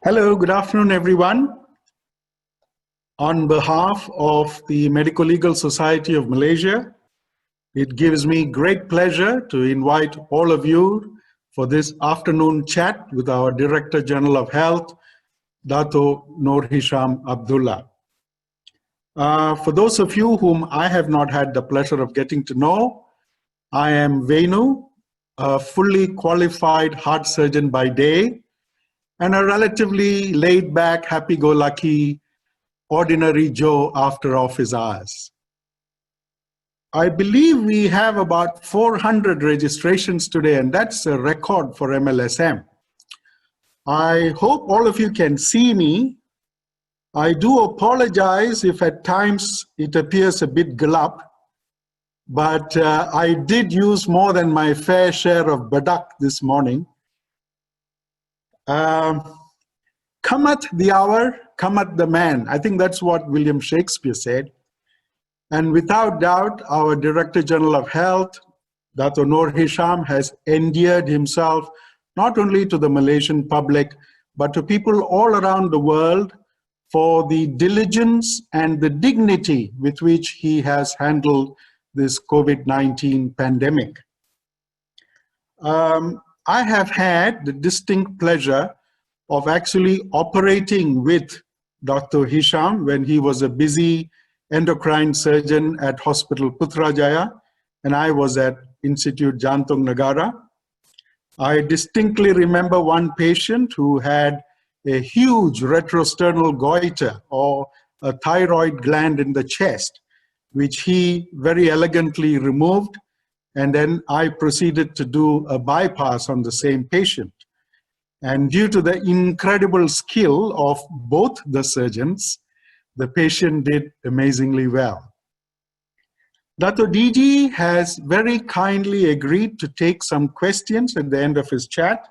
Hello, good afternoon, everyone. On behalf of the Medico-Legal Society of Malaysia, it gives me great pleasure to invite all of you for this afternoon chat with our Director General of Health, Datuk Noor Hisham Abdullah. For those of you whom I have not had the pleasure of getting to know, I am Venu, a fully qualified heart surgeon by day, and a relatively laid-back, happy-go-lucky, ordinary Joe after office hours. I believe we have about 400 registrations today, and that's a record for MLSM. I hope all of you can see me. I do apologize if at times it appears a bit gelap, but I did use more than my fair share of badak this morning. Cometh the hour, cometh the man. I think that's what William Shakespeare said. And without doubt, our Director General of Health, Datuk Noor Hisham, has endeared himself not only to the Malaysian public, but to people all around the world for the diligence and the dignity with which he has handled this COVID-19 pandemic. I have had the distinct pleasure of actually operating with Dr. Hisham when he was a busy endocrine surgeon at Hospital Putrajaya, and I was at Institute Jantung Negara. I distinctly remember one patient who had a huge retrosternal goiter or a thyroid gland in the chest, which he very elegantly removed, and then I proceeded to do a bypass on the same patient. And due to the incredible skill of both the surgeons, the patient did amazingly well. Dato DG has very kindly agreed to take some questions at the end of his chat.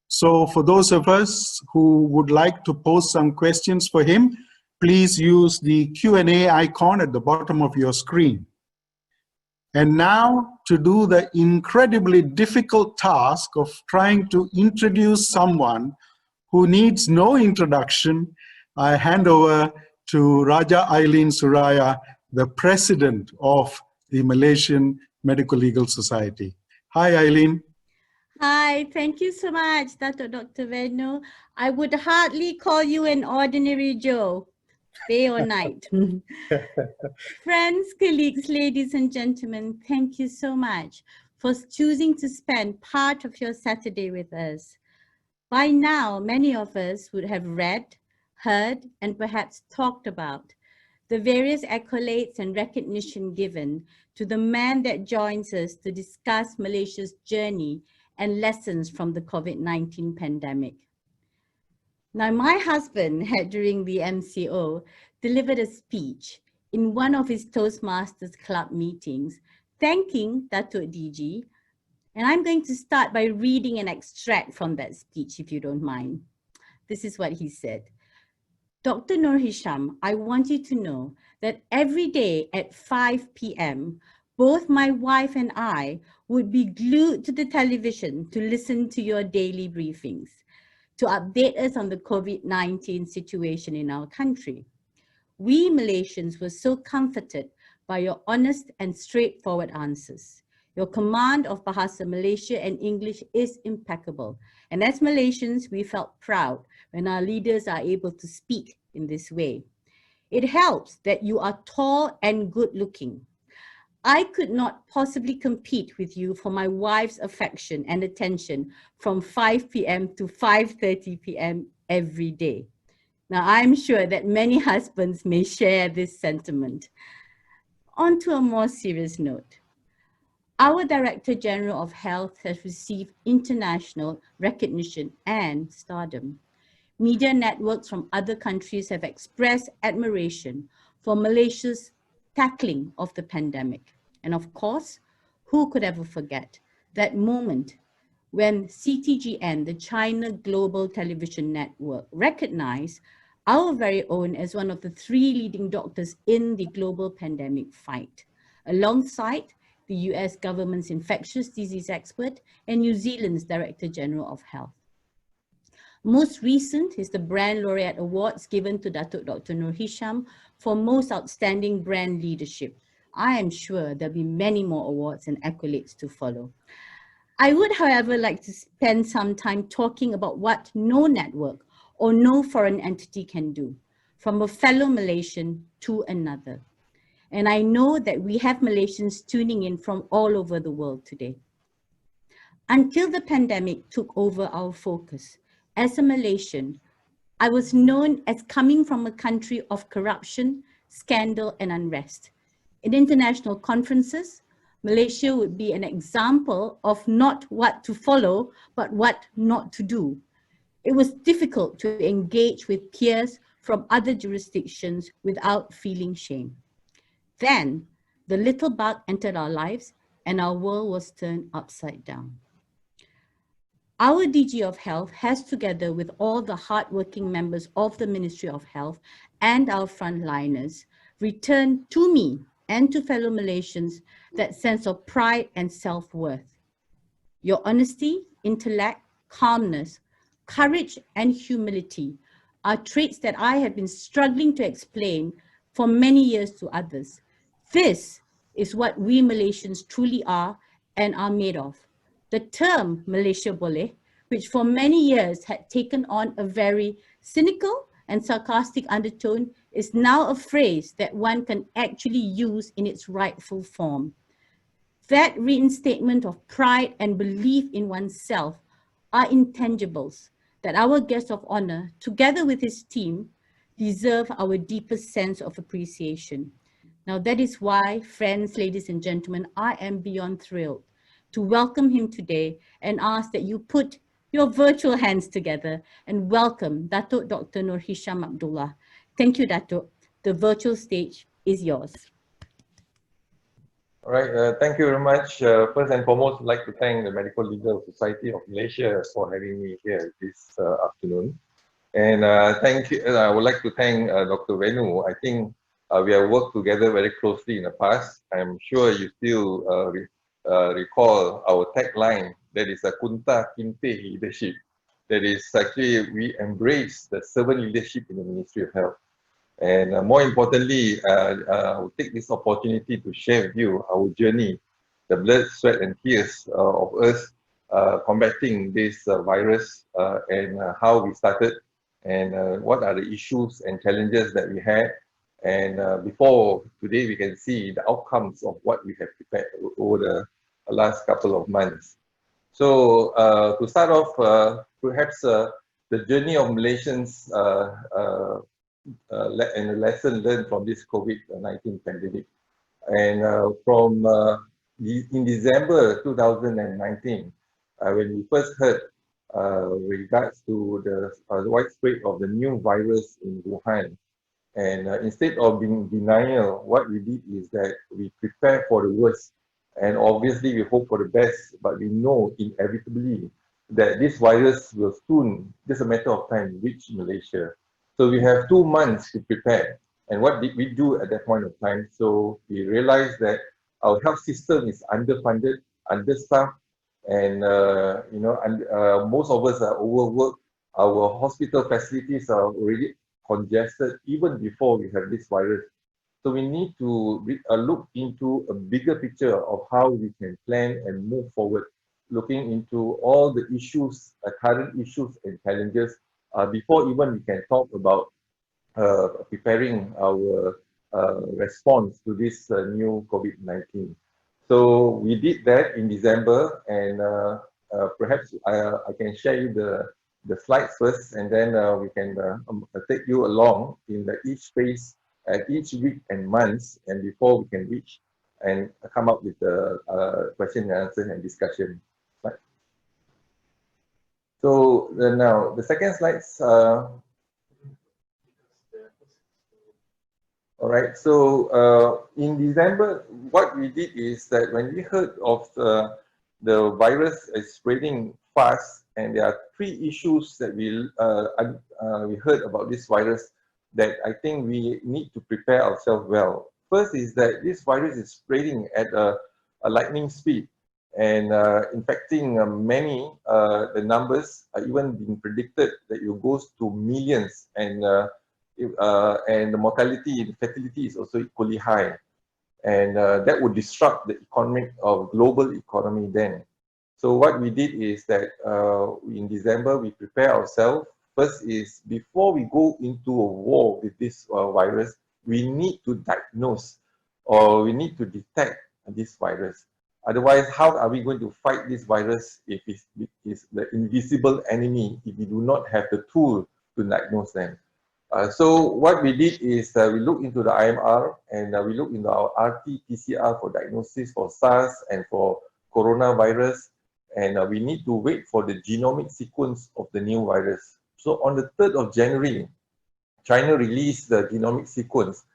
So for those of us who would like to pose some questions for him, please use the Q&A icon at the bottom of your screen. And now to do the incredibly difficult task of trying to introduce someone who needs no introduction, I hand over to Raja Aileen Suraya, the president of the Malaysian Medico-Legal Society. Hi, Aileen. Hi, thank you so much, Dr. Venu. I would hardly call you an ordinary Joe, day or night. Friends, colleagues, ladies and gentlemen, thank you so much for choosing to spend part of your Saturday with us. By now, many of us would have read, heard, and perhaps talked about the various accolades and recognition given to the man that joins us to discuss Malaysia's journey and lessons from the COVID-19 pandemic. Now, my husband had, during the MCO, delivered a speech in one of his Toastmasters Club meetings, thanking Datuk DG. And I'm going to start by reading an extract from that speech, if you don't mind. This is what he said. Dr. Noor Hisham, I want you to know that every day at 5 p.m., both my wife and I would be glued to the television to listen to your daily briefings, to update us on the COVID-19 situation in our country. We Malaysians were so comforted by your honest and straightforward answers. Your command of Bahasa Malaysia and English is impeccable. And as Malaysians, we felt proud when our leaders are able to speak in this way. It helps that you are tall and good looking. I could not possibly compete with you for my wife's affection and attention from 5 p.m. to 5:30 p.m. every day. Now, I'm sure that many husbands may share this sentiment. On to a more serious note. Our Director General of Health has received international recognition and stardom. Media networks from other countries have expressed admiration for Malaysia's tackling of the pandemic. And of course, who could ever forget that moment when CTGN, the China Global Television Network, recognized our very own as one of the 3 leading doctors in the global pandemic fight, alongside the US government's infectious disease expert and New Zealand's Director General of Health. Most recent is the Brand Laureate Awards given to Datuk Dr. Noor Hisham for most outstanding brand leadership. I am sure there'll be many more awards and accolades to follow. I would, however, like to spend some time talking about what no network or no foreign entity can do, from a fellow Malaysian to another. And I know that we have Malaysians tuning in from all over the world today. Until the pandemic took over our focus, as a Malaysian, I was known as coming from a country of corruption, scandal, and unrest. In international conferences, Malaysia would be an example of not what to follow, but what not to do. It was difficult to engage with peers from other jurisdictions without feeling shame. Then, the little bug entered our lives and our world was turned upside down. Our DG of Health has, together with all the hardworking members of the Ministry of Health and our frontliners, returned to me and to fellow Malaysians that sense of pride and self-worth. Your honesty, intellect, calmness, courage, and humility are traits that I have been struggling to explain for many years to others. This is what we Malaysians truly are and are made of. The term Malaysia Boleh, which for many years had taken on a very cynical and sarcastic undertone, is now a phrase that one can actually use in its rightful form. That reinstatement of pride and belief in oneself are intangibles that our guest of honor, together with his team, deserve our deepest sense of appreciation. Now, that is why, friends, ladies and gentlemen, I am beyond thrilled to welcome him today and ask that you put your virtual hands together and welcome Datuk Dr. Noor Hisham Abdullah. Thank you, Datuk. The virtual stage is yours. All right, thank you very much. First and foremost, I'd like to thank the Medico-Legal Society of Malaysia for having me here this afternoon. And I would like to thank Dr. Venu. I think we have worked together very closely in the past. I'm sure you still recall our tagline, that is a Kunta Kinte leadership. That is actually, we embrace the servant leadership in the Ministry of Health. And more importantly, I will take this opportunity to share with you our journey, the blood, sweat, and tears of us combating this virus and how we started and what are the issues and challenges that we had. And before today, we can see the outcomes of what we have prepared over the last couple of months. So to start off, perhaps the journey of Malaysians and the lesson learned from this COVID-19 pandemic. And in December 2019, when we first heard regards to the widespread of the new virus in Wuhan, and instead of being denial, what we did is that we prepare for the worst. And obviously we hope for the best, but we know inevitably that this virus will soon, just a matter of time, reach Malaysia. So we have 2 months to prepare. And what did we do at that point of time? So we realized that our health system is underfunded, understaffed, and most of us are overworked. Our hospital facilities are already congested even before we have this virus. So we need to look into a bigger picture of how we can plan and move forward, looking into all the issues, current issues and challenges, before even we can talk about preparing our response to this new COVID-19. So we did that in December, and perhaps I can share you the slides first, and then we can take you along in each phase at each week and months, and before we can reach and come up with the question and answer and discussion. Right. So now the second slides. All right, so in December, what we did is that when we heard of the virus is spreading fast, and there are 3 issues that we heard about this virus that I think we need to prepare ourselves well. First is that this virus is spreading at a lightning speed. and infecting many. The numbers are even being predicted that it goes to millions, and the mortality and fatality is also equally high, and that would disrupt the economic of global economy then. So what we did is that in December we prepare ourselves. First is, before we go into a war with this virus, we need to diagnose, or we need to detect this virus. Otherwise, how are we going to fight this virus if it's the invisible enemy, if we do not have the tool to diagnose them? So what we did is we looked into the IMR, and we looked into our RT-PCR for diagnosis for SARS and for coronavirus, and we need to wait for the genomic sequence of the new virus. So on the 3rd of January, China released the genomic sequence,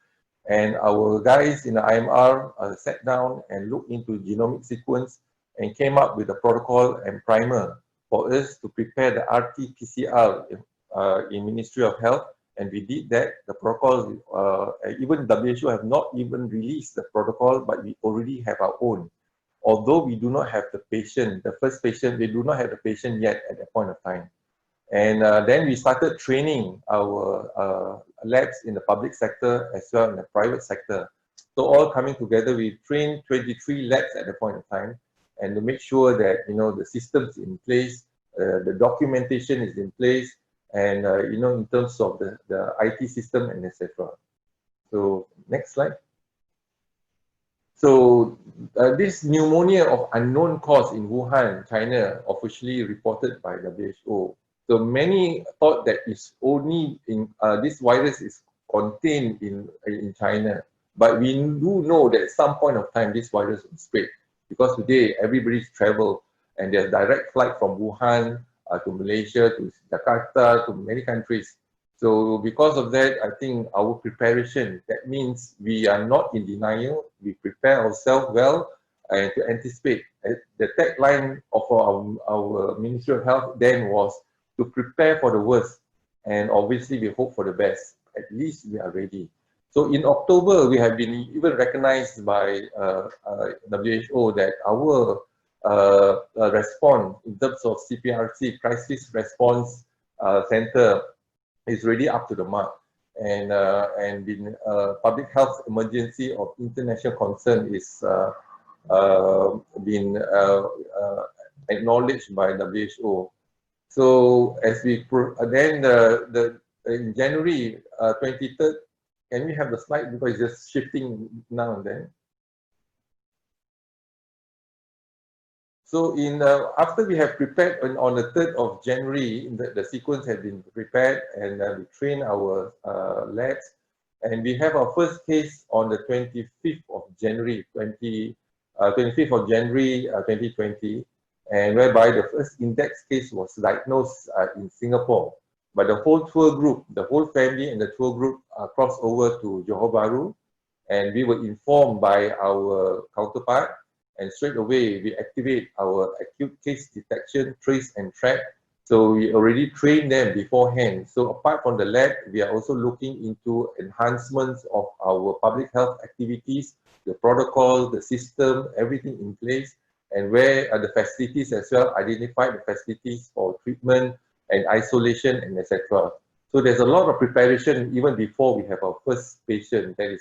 and our guys in the IMR sat down and looked into genomic sequence and came up with a protocol and primer for us to prepare the RT-PCR in Ministry of Health. And we did that. The protocol, even WHO have not even released the protocol, but we already have our own. Although we do not have the patient, the first patient, they do not have the patient yet at that point of time. And then we started training our labs in the public sector as well in the private sector. So all coming together, we trained 23 labs at the point of time, and to make sure that, you know, the systems in place, the documentation is in place, and you know, in terms of the IT system and etc. So next slide. So this pneumonia of unknown cause in Wuhan, China, officially reported by WHO. So many thought that it's only in this virus is contained in China, but we do know that at some point of time this virus will spread, because today everybody's travel and there's direct flight from Wuhan to Malaysia, to Jakarta, to many countries. So because of that, I think our preparation, that means we are not in denial, we prepare ourselves well and to anticipate. The tagline of our Ministry of Health then was to prepare for the worst, and obviously we hope for the best. At least we are ready. So in October, we have been even recognized by WHO that our response in terms of CPRC, Crisis Response Center, is really up to the mark, and been public health emergency of international concern is been acknowledged by WHO. So as we then in January 23rd, can we have the slide, because it's just shifting now and then. So after we have prepared on the 3rd of January, the sequence had been prepared, and we train our labs, and we have our first case on the 25th of January 2020, and whereby the first index case was diagnosed in Singapore. But the whole tour group, the whole family and the tour group crossed over to Johor Bahru, and we were informed by our counterpart, and straight away we activate our acute case detection, trace and track. So we already trained them beforehand. So apart from the lab, we are also looking into enhancements of our public health activities, the protocol, the system, everything in place, and where are the facilities as well, identify the facilities for treatment and isolation and etc. So there's a lot of preparation even before we have our first patient. That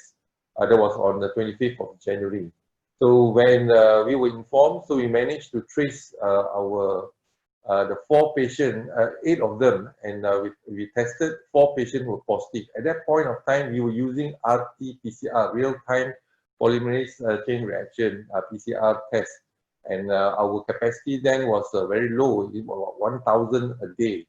was on the 25th of January. So when we were informed, so we managed to trace the 4 patients, 8 of them, and we tested 4 patients who were positive. At that point of time, we were using RT-PCR, real-time polymerase chain reaction PCR test, and our capacity then was very low, about 1,000 a day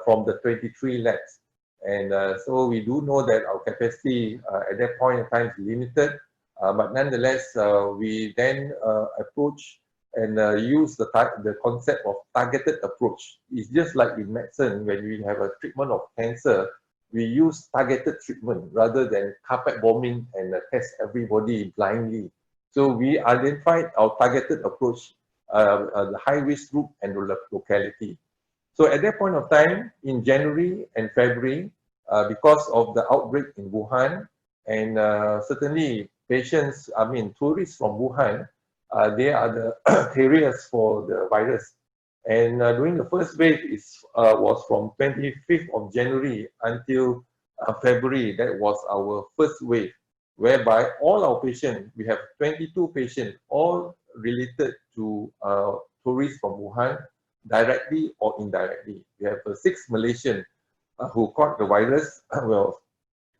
from the 23 labs. And so we do know that our capacity at that point in time is limited. But nonetheless, we then approach and use the concept of targeted approach. It's just like in medicine, when we have a treatment of cancer, we use targeted treatment rather than carpet bombing and test everybody blindly. So we identified our targeted approach, the high-risk group and the locality. So at that point of time, in January and February, because of the outbreak in Wuhan, and certainly tourists from Wuhan, they are the carriers for the virus. And during the first wave was from 25th of January until February. That was our first wave, whereby all our patients, we have 22 patients, all related to tourists from Wuhan, directly or indirectly. We have 6 Malaysians who caught the virus, well,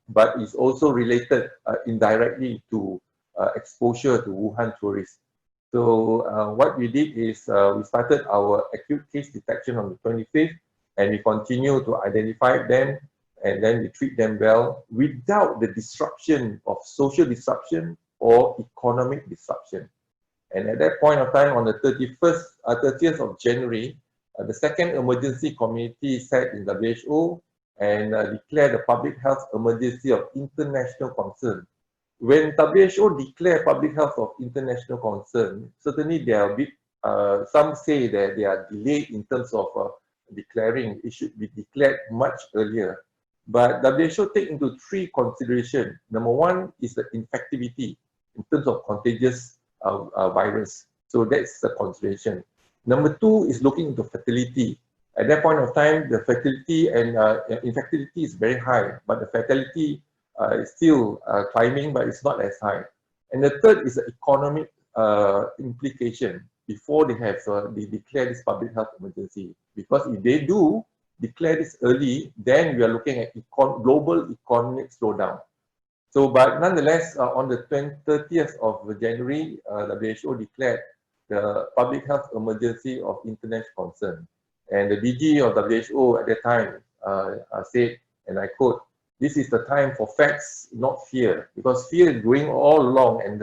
but it's also related indirectly to exposure to Wuhan tourists. So what we did is we started our acute case detection on the 25th, and we continue to identify them, and then we treat them well without the disruption of social disruption or economic disruption. And at that point of time, on the 30th of January, the second emergency committee sat in WHO and declared a public health emergency of international concern. When WHO declared public health of international concern, certainly there are some say that they are delayed in terms of declaring. It should be declared much earlier. But WHO take into 3 considerations. Number 1 is the infectivity in terms of contagious virus. So that's the consideration. Number 2 is looking into fatality. At that point of time, the fatality and infectivity is very high, but the fatality is still climbing, but it's not as high. And the third is the economic implication before they have they declare this public health emergency. Because if they do declare this early, then we are looking at global economic slowdown. So, but nonetheless, on the 30th of January, WHO declared the public health emergency of international concern. And the DG of WHO at that time said, and I quote, "This is the time for facts, not fear," because fear is going all along and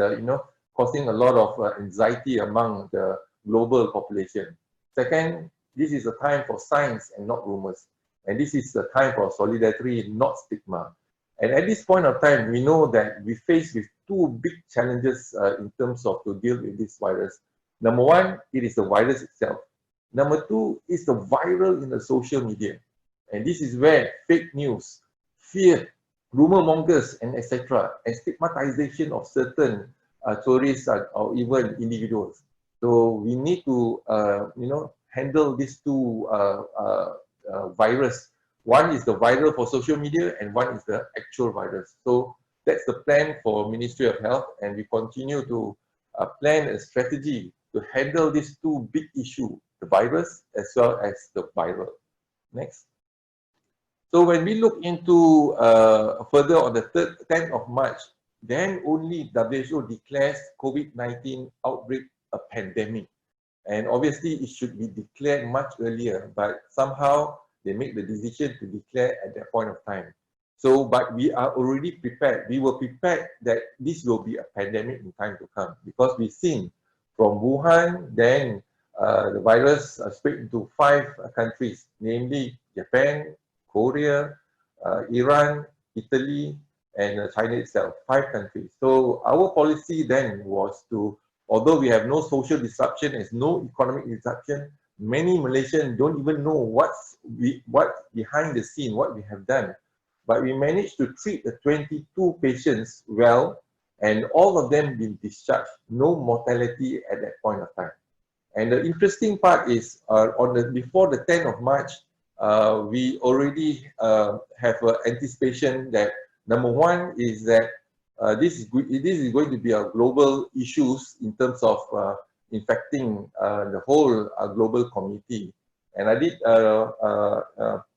causing a lot of anxiety among the global population. Second, this is a time for science and not rumors, and this is the time for solidarity, not stigma. And at this point of time, we know that we face with 2 big challenges in terms of to deal with this virus. Number 1, it is the virus itself. Number 2 is the viral in the social media. And this is where fake news, fear, rumor mongers, and etc., and stigmatization of certain tourists or even individuals. So we need to, handle these 2 virus. One is the viral for social media, and one is the actual virus. So that's the plan for Ministry of Health, and we continue to plan a strategy to handle these 2 big issues, the virus as well as the viral. Next. So when we look into further on the 10th of March, then only WHO declares COVID-19 outbreak a pandemic. And obviously it should be declared much earlier, but somehow they make the decision to declare at that point of time. So, but we are already prepared. We were prepared that this will be a pandemic in time to come, because we've seen from Wuhan, then the virus spread into 5 countries, namely Japan, Korea, Iran, Italy, and China itself, 5 countries. So our policy then was to, although we have no social disruption, there's no economic disruption, many Malaysians don't even know what behind the scene, what we have done. But we managed to treat the 22 patients well, and all of them been discharged, no mortality at that point of time. And the interesting part is, before the 10th of March, we already have anticipation that number 1 is that this is going to be a global issues in terms of infecting the whole global community. And I did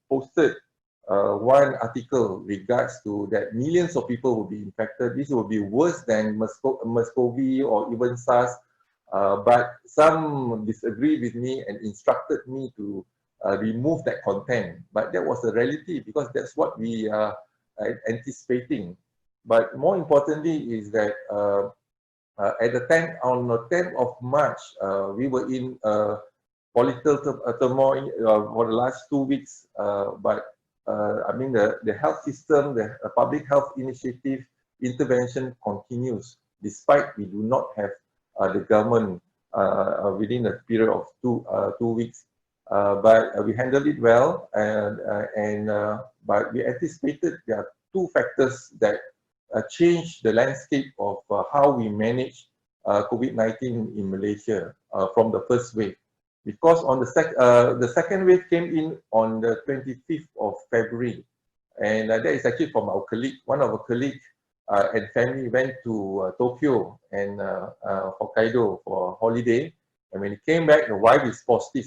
posted one article regards to that millions of people will be infected. This will be worse than MERS-CoV or even SARS. But some disagreed with me and instructed me to remove that content. But that was the reality, because that's what we are anticipating. But more importantly is that on the 10th of March, we were in political turmoil for the last 2 weeks. But I mean, the health system, the public health initiative intervention continues, despite we do not have the government within a period of 2 weeks. But we handled it well, but we anticipated there are 2 factors that change the landscape of how we manage COVID-19 in Malaysia from the first wave. Because on the second wave came in on the 25th of February. And that is actually from our colleague. One of our colleagues and family went to Tokyo and Hokkaido for holiday. And when he came back, the wife is positive.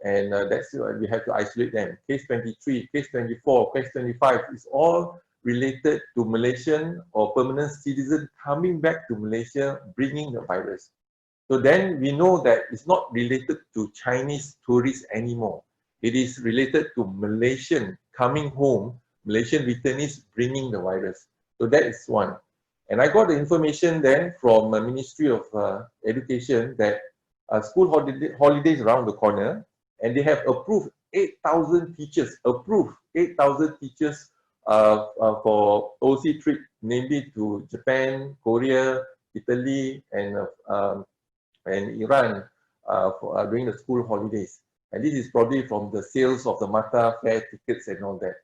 And that's why we have to isolate them. Case 23, case 24, case 25 is all related to Malaysian or permanent citizen coming back to Malaysia bringing the virus. So then we know that it's not related to Chinese tourists anymore. It is related to Malaysian coming home, Malaysian returnees bringing the virus. So that is one. And I got the information then from the Ministry of Education that school holidays around the corner, and they have approved 8,000 teachers, for OC trip, namely to Japan, Korea, Italy, and Iran during the school holidays. And this is probably from the sales of the Mata fare tickets and all that.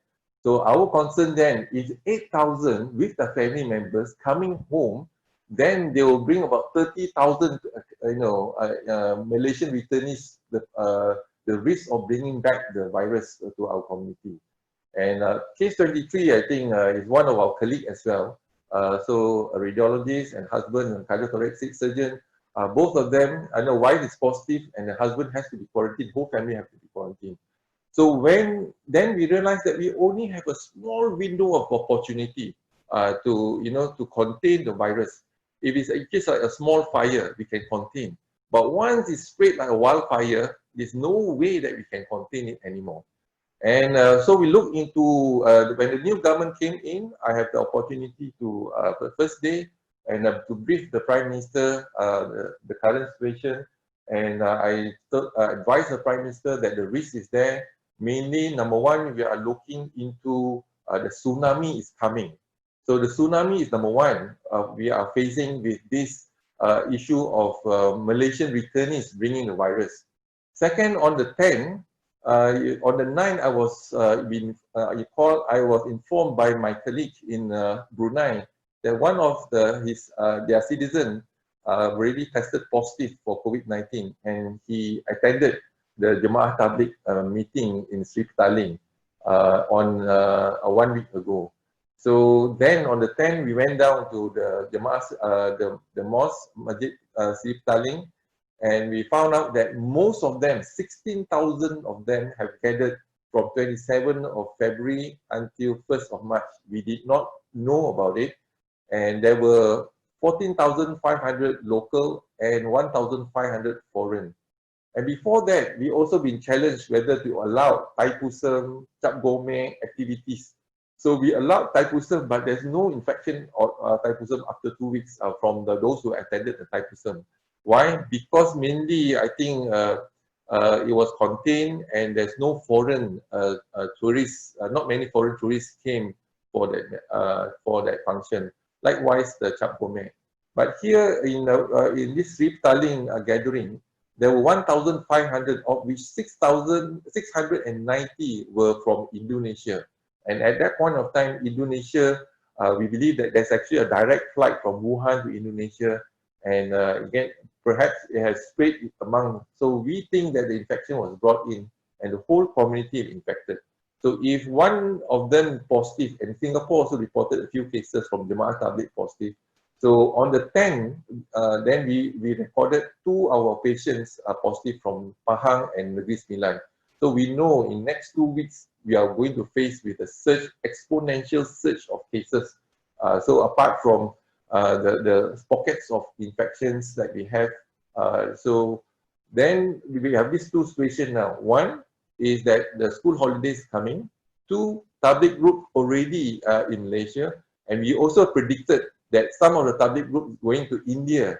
So our concern then is 8,000 with the family members coming home, then they will bring about 30,000, Malaysian returnees, the risk of bringing back the virus to our community. And case 23, I think, is one of our colleagues as well. So a radiologist and husband and cardiothoracic surgeon, both of them, I know wife is positive and the husband has to be quarantined, whole family have to be quarantined. So then we realized that we only have a small window of opportunity to contain the virus. If it's just like a small fire, we can contain. But once it's spread like a wildfire, there's no way that we can contain it anymore. And so we look into, when the new government came in, I have the opportunity to, the first day, and to brief the Prime Minister the current situation. And I advise the Prime Minister that the risk is there. Mainly, number one, we are looking into the tsunami is coming. So the tsunami is number one. We are facing with this issue of Malaysian returnees bringing the virus. Second, on the 10th, on the 9th, I was I was informed by my colleague in Brunei that one of their citizens already tested positive for COVID-19, and he attended the Jemaah Tabligh meeting in Sri Petaling on 1 week ago. So then on the 10th, we went down to the Jemaah, the mosque, Masjid Sri Petaling, and we found out that most of them, 16,000 of them, have gathered from 27th of February until 1st of March. We did not know about it, and there were 14,500 local and 1,500 foreign. And before that, we also been challenged whether to allow Thaipusam, Cap Gome activities. So we allowed Thaipusam, but there's no infection of Thaipusam after 2 weeks from those who attended the Thaipusam. Why? Because mainly, I think it was contained and there's no foreign tourists, not many foreign tourists came for that function. Likewise, the Cap Gome. But here in this Sri Petaling gathering, there were 1,500, of which 690 were from Indonesia. And at that point of time, Indonesia, we believe that there's actually a direct flight from Wuhan to Indonesia. And again, perhaps it has spread among, so we think that the infection was brought in and the whole community is infected. So if one of them positive, and Singapore also reported a few cases from Jemaah Tabligh positive. So on the 10th, then we recorded 2 of our patients positive from Pahang and Negeri Sembilan. So we know in next 2 weeks, we are going to face with a surge, exponential surge of cases. So apart from the pockets of infections that we have, so then we have these 2 situations now. One is that the school holidays coming. 2, Tabligh group already in Malaysia, and we also predicted that some of the Tabligh groups going to India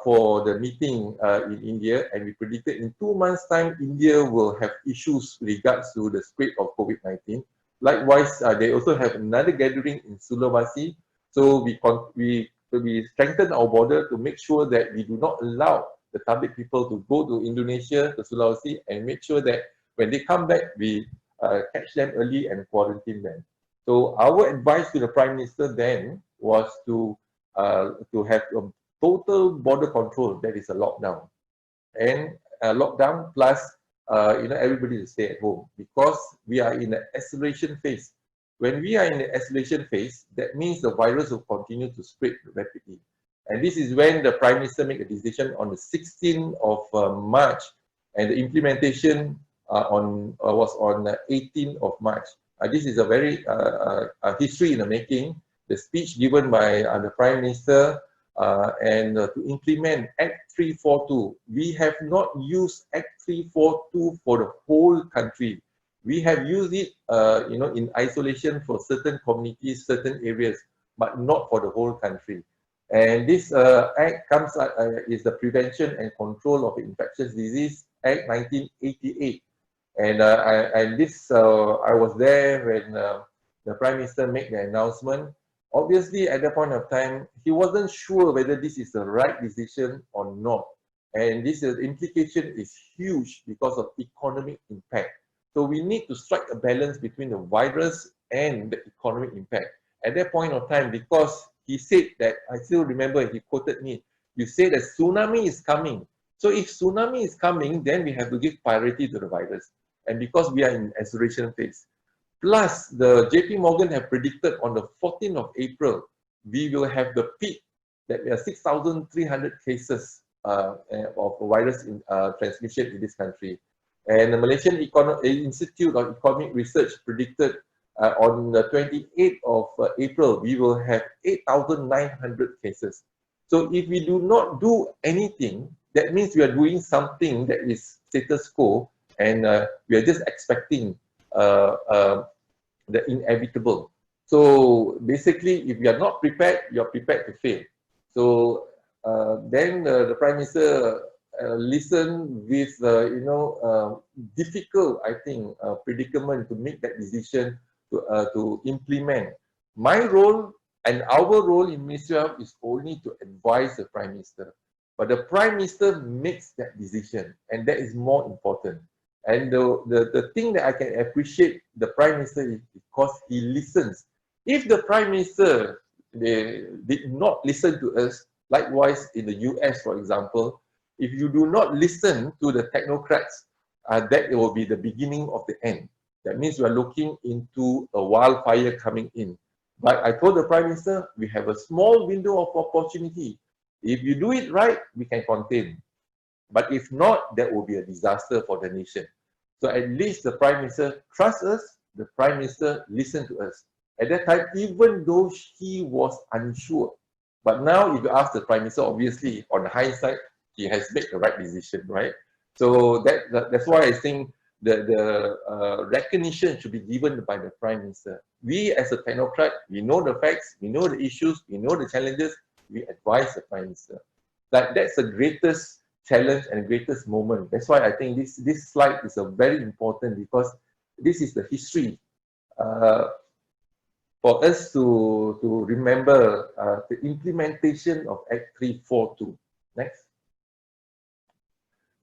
for the meeting in India, and we predicted in 2 months' time, India will have issues regards to the spread of COVID-19. Likewise, they also have another gathering in Sulawesi. So we strengthen our border to make sure that we do not allow the Tabligh people to go to Indonesia, to Sulawesi, and make sure that when they come back, we catch them early and quarantine them. So our advice to the Prime Minister then was to have total border control, that is a lockdown. And lockdown plus, everybody to stay at home, because we are in the acceleration phase. When we are in the acceleration phase, that means the virus will continue to spread rapidly. And this is when the Prime Minister made a decision on the 16th of March, and the implementation was on the 18th of March. This is a very history in the making. The speech given by the Prime Minister and to implement Act 342. We have not used Act 342 for the whole country. We have used it, in isolation for certain communities, certain areas, but not for the whole country. And this act comes is the Prevention and Control of Infectious Disease Act 1988. And I was there when the Prime Minister made the announcement. Obviously, at that point of time, he wasn't sure whether this is the right decision or not. And this implication is huge because of economic impact. So we need to strike a balance between the virus and the economic impact. At that point of time, because he said that, I still remember he quoted me, you say that tsunami is coming. So if tsunami is coming, then we have to give priority to the virus. And because we are in acceleration phase. Plus, the JP Morgan have predicted on the 14th of April, we will have the peak, that there are 6,300 cases of virus transmission in this country. And the Malaysian Institute of Economic Research predicted on the 28th of April, we will have 8,900 cases. So if we do not do anything, that means we are doing something that is status quo, and we are just expecting the inevitable. So basically, if you are not prepared, you are prepared to fail. So then the Prime Minister listened with difficult, I think, predicament to make that decision to implement. My role and our role in Ministry of Health is only to advise the Prime Minister. But the Prime Minister makes that decision, and that is more important. And the thing that I can appreciate the Prime Minister is because he listens. If the Prime Minister did not listen to us, likewise in the US, for example, if you do not listen to the technocrats, that will be the beginning of the end. That means we are looking into a wildfire coming in. But I told the Prime Minister, we have a small window of opportunity. If you do it right, we can contain. But if not, that will be a disaster for the nation. So at least the Prime Minister trusts us, the Prime Minister listened to us. At that time, even though he was unsure. But now, if you ask the Prime Minister, obviously, on hindsight, he has made the right decision, right? So that's why I think the recognition should be given by the Prime Minister. We as a technocrat, we know the facts, we know the issues, we know the challenges, we advise the Prime Minister. That's the greatest challenge and greatest moment. That's why I think this slide is a very important, because this is the history for us to remember the implementation of Act 342. Next.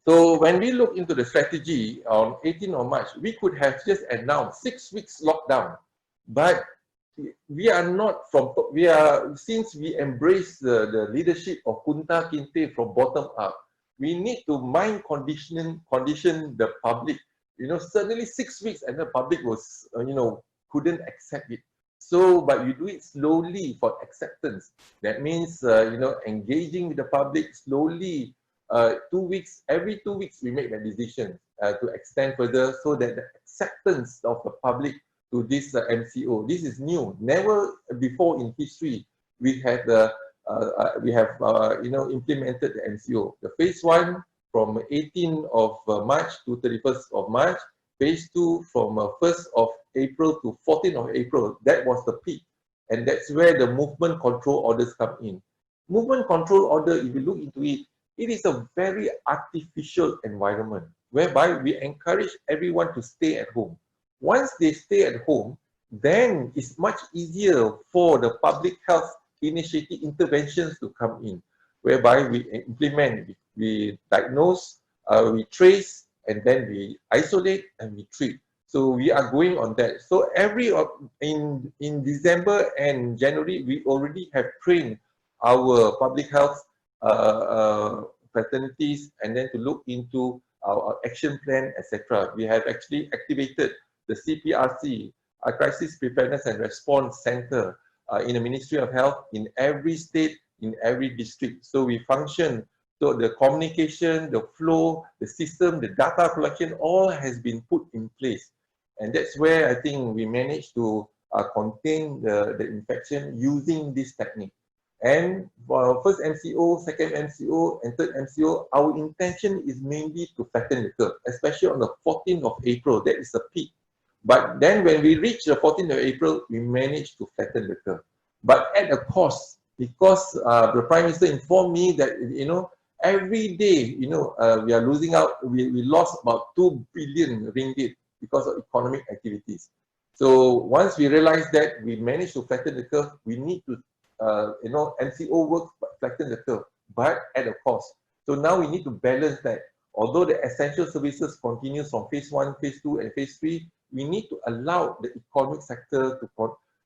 So when we look into the strategy on 18th of March, we could have just announced 6 weeks lockdown, but we are not since we embrace the leadership of Kunta Kinte from bottom up, we need to condition the public. Suddenly 6 weeks and the public was, couldn't accept it. So, but you do it slowly for acceptance. That means, engaging with the public slowly. 2 weeks, every 2 weeks, we make that decision to extend further, so that the acceptance of the public to this MCO. This is new. Never before in history we have implemented the MCO. The phase 1 from 18th of March to 31st of March. Phase 2 from 1st of April to 14th of April. That was the peak, and that's where the movement control orders come in. Movement control order, if you look into it, it is a very artificial environment whereby we encourage everyone to stay at home. Once they stay at home, then it's much easier for the public health initiative interventions to come in, whereby we implement, we diagnose, we trace, and then we isolate and we treat. So we are going on that. So in December and January, we already have trained our public health fraternities, and then to look into our action plan, etc. We have actually activated the CPRC, a Crisis Preparedness and Response Center, in the Ministry of Health in every state, in every district. So we function, so the communication, the flow, the system, the data collection, all has been put in place. And that's where I think we managed to contain the infection using this technique. And for first MCO, second MCO, and third MCO, our intention is mainly to flatten the curve, especially on the 14th of April. That is the peak. But then when we reach the 14th of April, we managed to flatten the curve. But at a cost, because the Prime Minister informed me that, every day, we are losing out, we lost about 2 billion ringgit because of economic activities. So once we realized that we managed to flatten the curve, we need to, MCO works flatten the curve, but at a cost. So now we need to balance that. Although the essential services continues from phase 1, phase 2, and phase 3, we need to allow the economic sector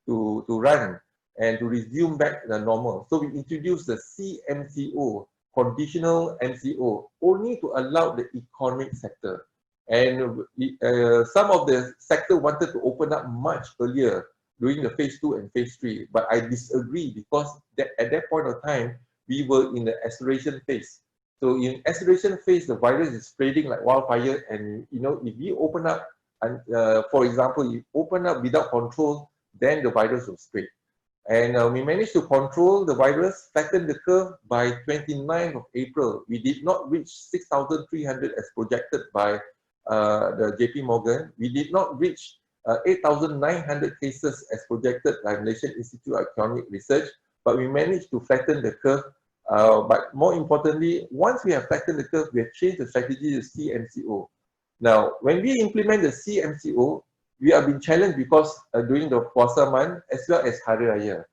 to run and to resume back the normal. So we introduced the CMCO, conditional MCO, only to allow the economic sector. And some of the sector wanted to open up much earlier during the phase 2 and phase 3, but I disagree because at that point of time, we were in the acceleration phase. So in acceleration phase, the virus is spreading like wildfire, and if you open up, and for example, you open up without control, then the virus will spread. And we managed to control the virus, flatten the curve by 29th of April. We did not reach 6,300 as projected by the JP Morgan. We did not reach 8,900 cases as projected by Malaysian Institute of Economic Research, but we managed to flatten the curve. But more importantly, once we have flattened the curve, we have changed the strategy to CMCO. Now, when we implement the CMCO, we have been challenged because during the Puasa month as well as Hari Raya.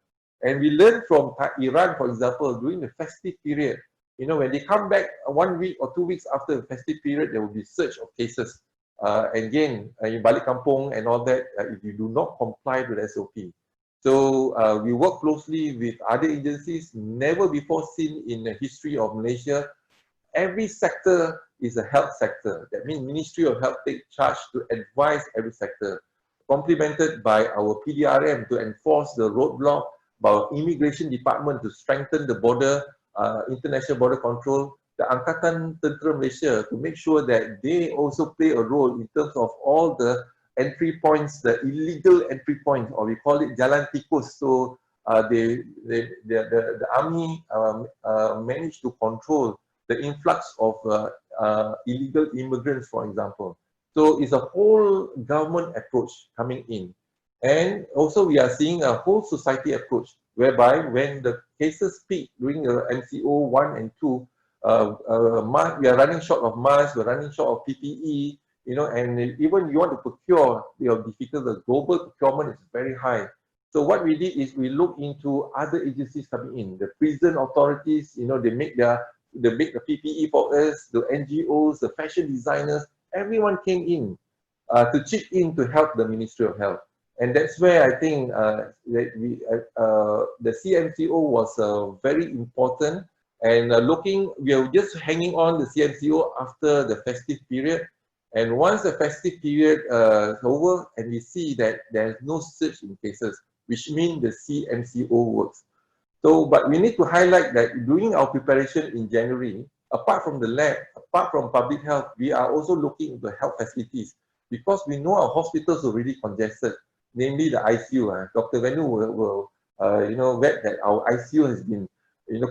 And we learned from Iran, for example, during the festive period, when they come back 1 week or 2 weeks after the festive period, there will be surge of cases. Again, in balik kampung and all that, if you do not comply with SOP. So we work closely with other agencies, never before seen in the history of Malaysia. Every sector is a health sector. That means Ministry of Health take charge to advise every sector, complemented by our PDRM to enforce the roadblock, by our Immigration Department to strengthen the border, international border control, the Angkatan Tentera Malaysia to make sure that they also play a role in terms of all the entry points, the illegal entry points, or we call it Jalan Tikus. So the army managed to control the influx of illegal immigrants, for example. So it's a whole government approach coming in. And also we are seeing a whole society approach, whereby when the cases peak during the MCO 1 and 2, we are running short of masks, we're running short of PPE, and even you want to procure, difficult, the global procurement is very high. So what we did is we looked into other agencies coming in, the prison authorities, they make the PPE for us, the NGOs, the fashion designers, everyone came in to chip in to help the Ministry of Health. And that's where I think that the CMCO was very important. And we are just hanging on the CMCO after the festive period. And once the festive period is over, and we see that there's no surge in cases, which means the CMCO works. So, but we need to highlight that during our preparation in January, apart from the lab, apart from public health, we are also looking into health facilities because we know our hospitals are really congested, namely the ICU. Dr. Venu will vet that our ICU has been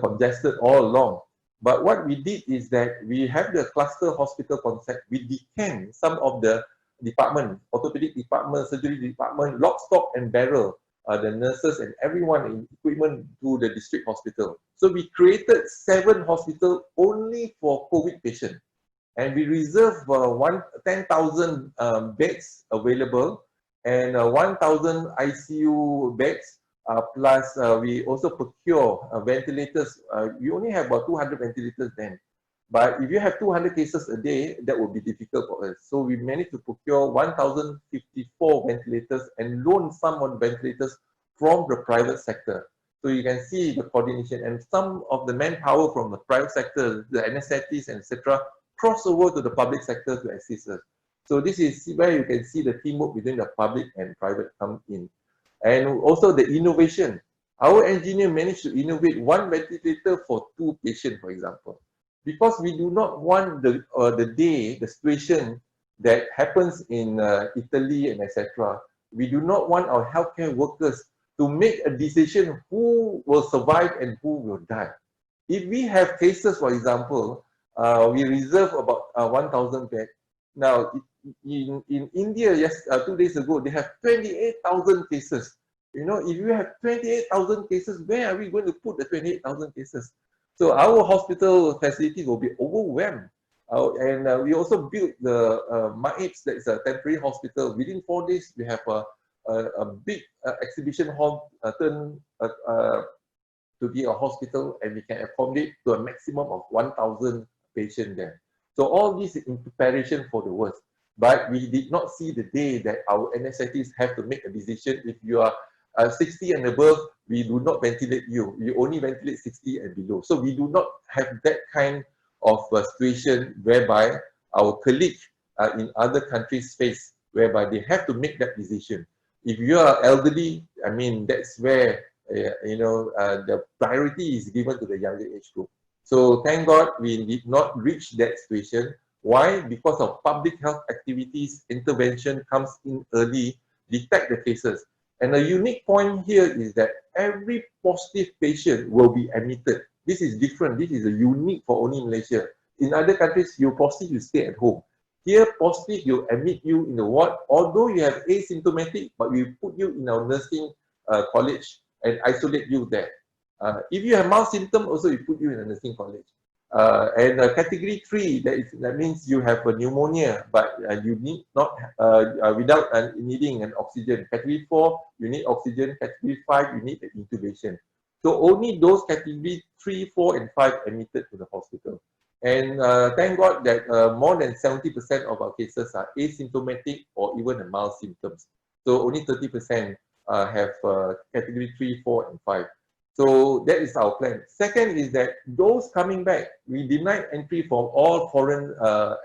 congested all along. But what we did is that we have the cluster hospital concept. We decant some of the department, orthopedic department, surgery department, lock, stock, and barrel, the nurses and everyone in equipment to the district hospital. So we created 7 hospitals only for COVID patients. And we reserve 10,000 beds available and 1,000 ICU beds. Plus, we also procure ventilators. We only have about 200 ventilators then. But if you have 200 cases a day, that would be difficult for us. So we managed to procure 1,054 ventilators and loan some on ventilators from the private sector. So you can see the coordination, and some of the manpower from the private sector, the anesthetists, and etc., cross over to the public sector to assist us. So this is where you can see the teamwork between the public and private come in. And also the innovation. Our engineer managed to innovate one ventilator for 2 patients, for example. Because we do not want the situation that happens in Italy and etc. We do not want our healthcare workers to make a decision who will survive and who will die. If we have cases, for example, we reserve about 1,000 beds. Now, in India, 2 days ago, they have 28,000 cases. You know, if you have 28,000 cases, where are we going to put the 28,000 cases? So our hospital facilities will be overwhelmed. And we also built the MAIPS, that is a temporary hospital. Within 4 days, we have a big exhibition hall turned to be a hospital, and we can accommodate to a maximum of 1,000 patients there. So all this is in preparation for the worst. But we did not see the day that our anesthetists have to make a decision. If you are 60 and above, we do not ventilate you. We only ventilate 60 and below. So we do not have that kind of situation whereby our colleagues in other countries face, whereby they have to make that decision. If you are elderly, I mean, that's where the priority is given to the younger age group. So thank God we did not reach that situation. Why? Because of public health activities, intervention comes in early, detect the cases. And a unique point here is that every positive patient will be admitted. This is different. This is a unique for only Malaysia. In other countries, you're positive, you stay at home. Here, positive, you'll admit you in the ward, although you have asymptomatic, but we put you in our nursing college and isolate you there. If you have mild symptoms, also we put you in a nursing college. And category 3, that means you have a pneumonia, but you need not without needing an oxygen. Category 4, you need oxygen. Category 5, you need an intubation. So only those category 3, 4, and 5 admitted to the hospital. And thank God that more than 70% of our cases are asymptomatic or even mild symptoms. So only 30% have category 3, 4, and 5. So that is our plan. Second is that those coming back, we denied entry for all foreign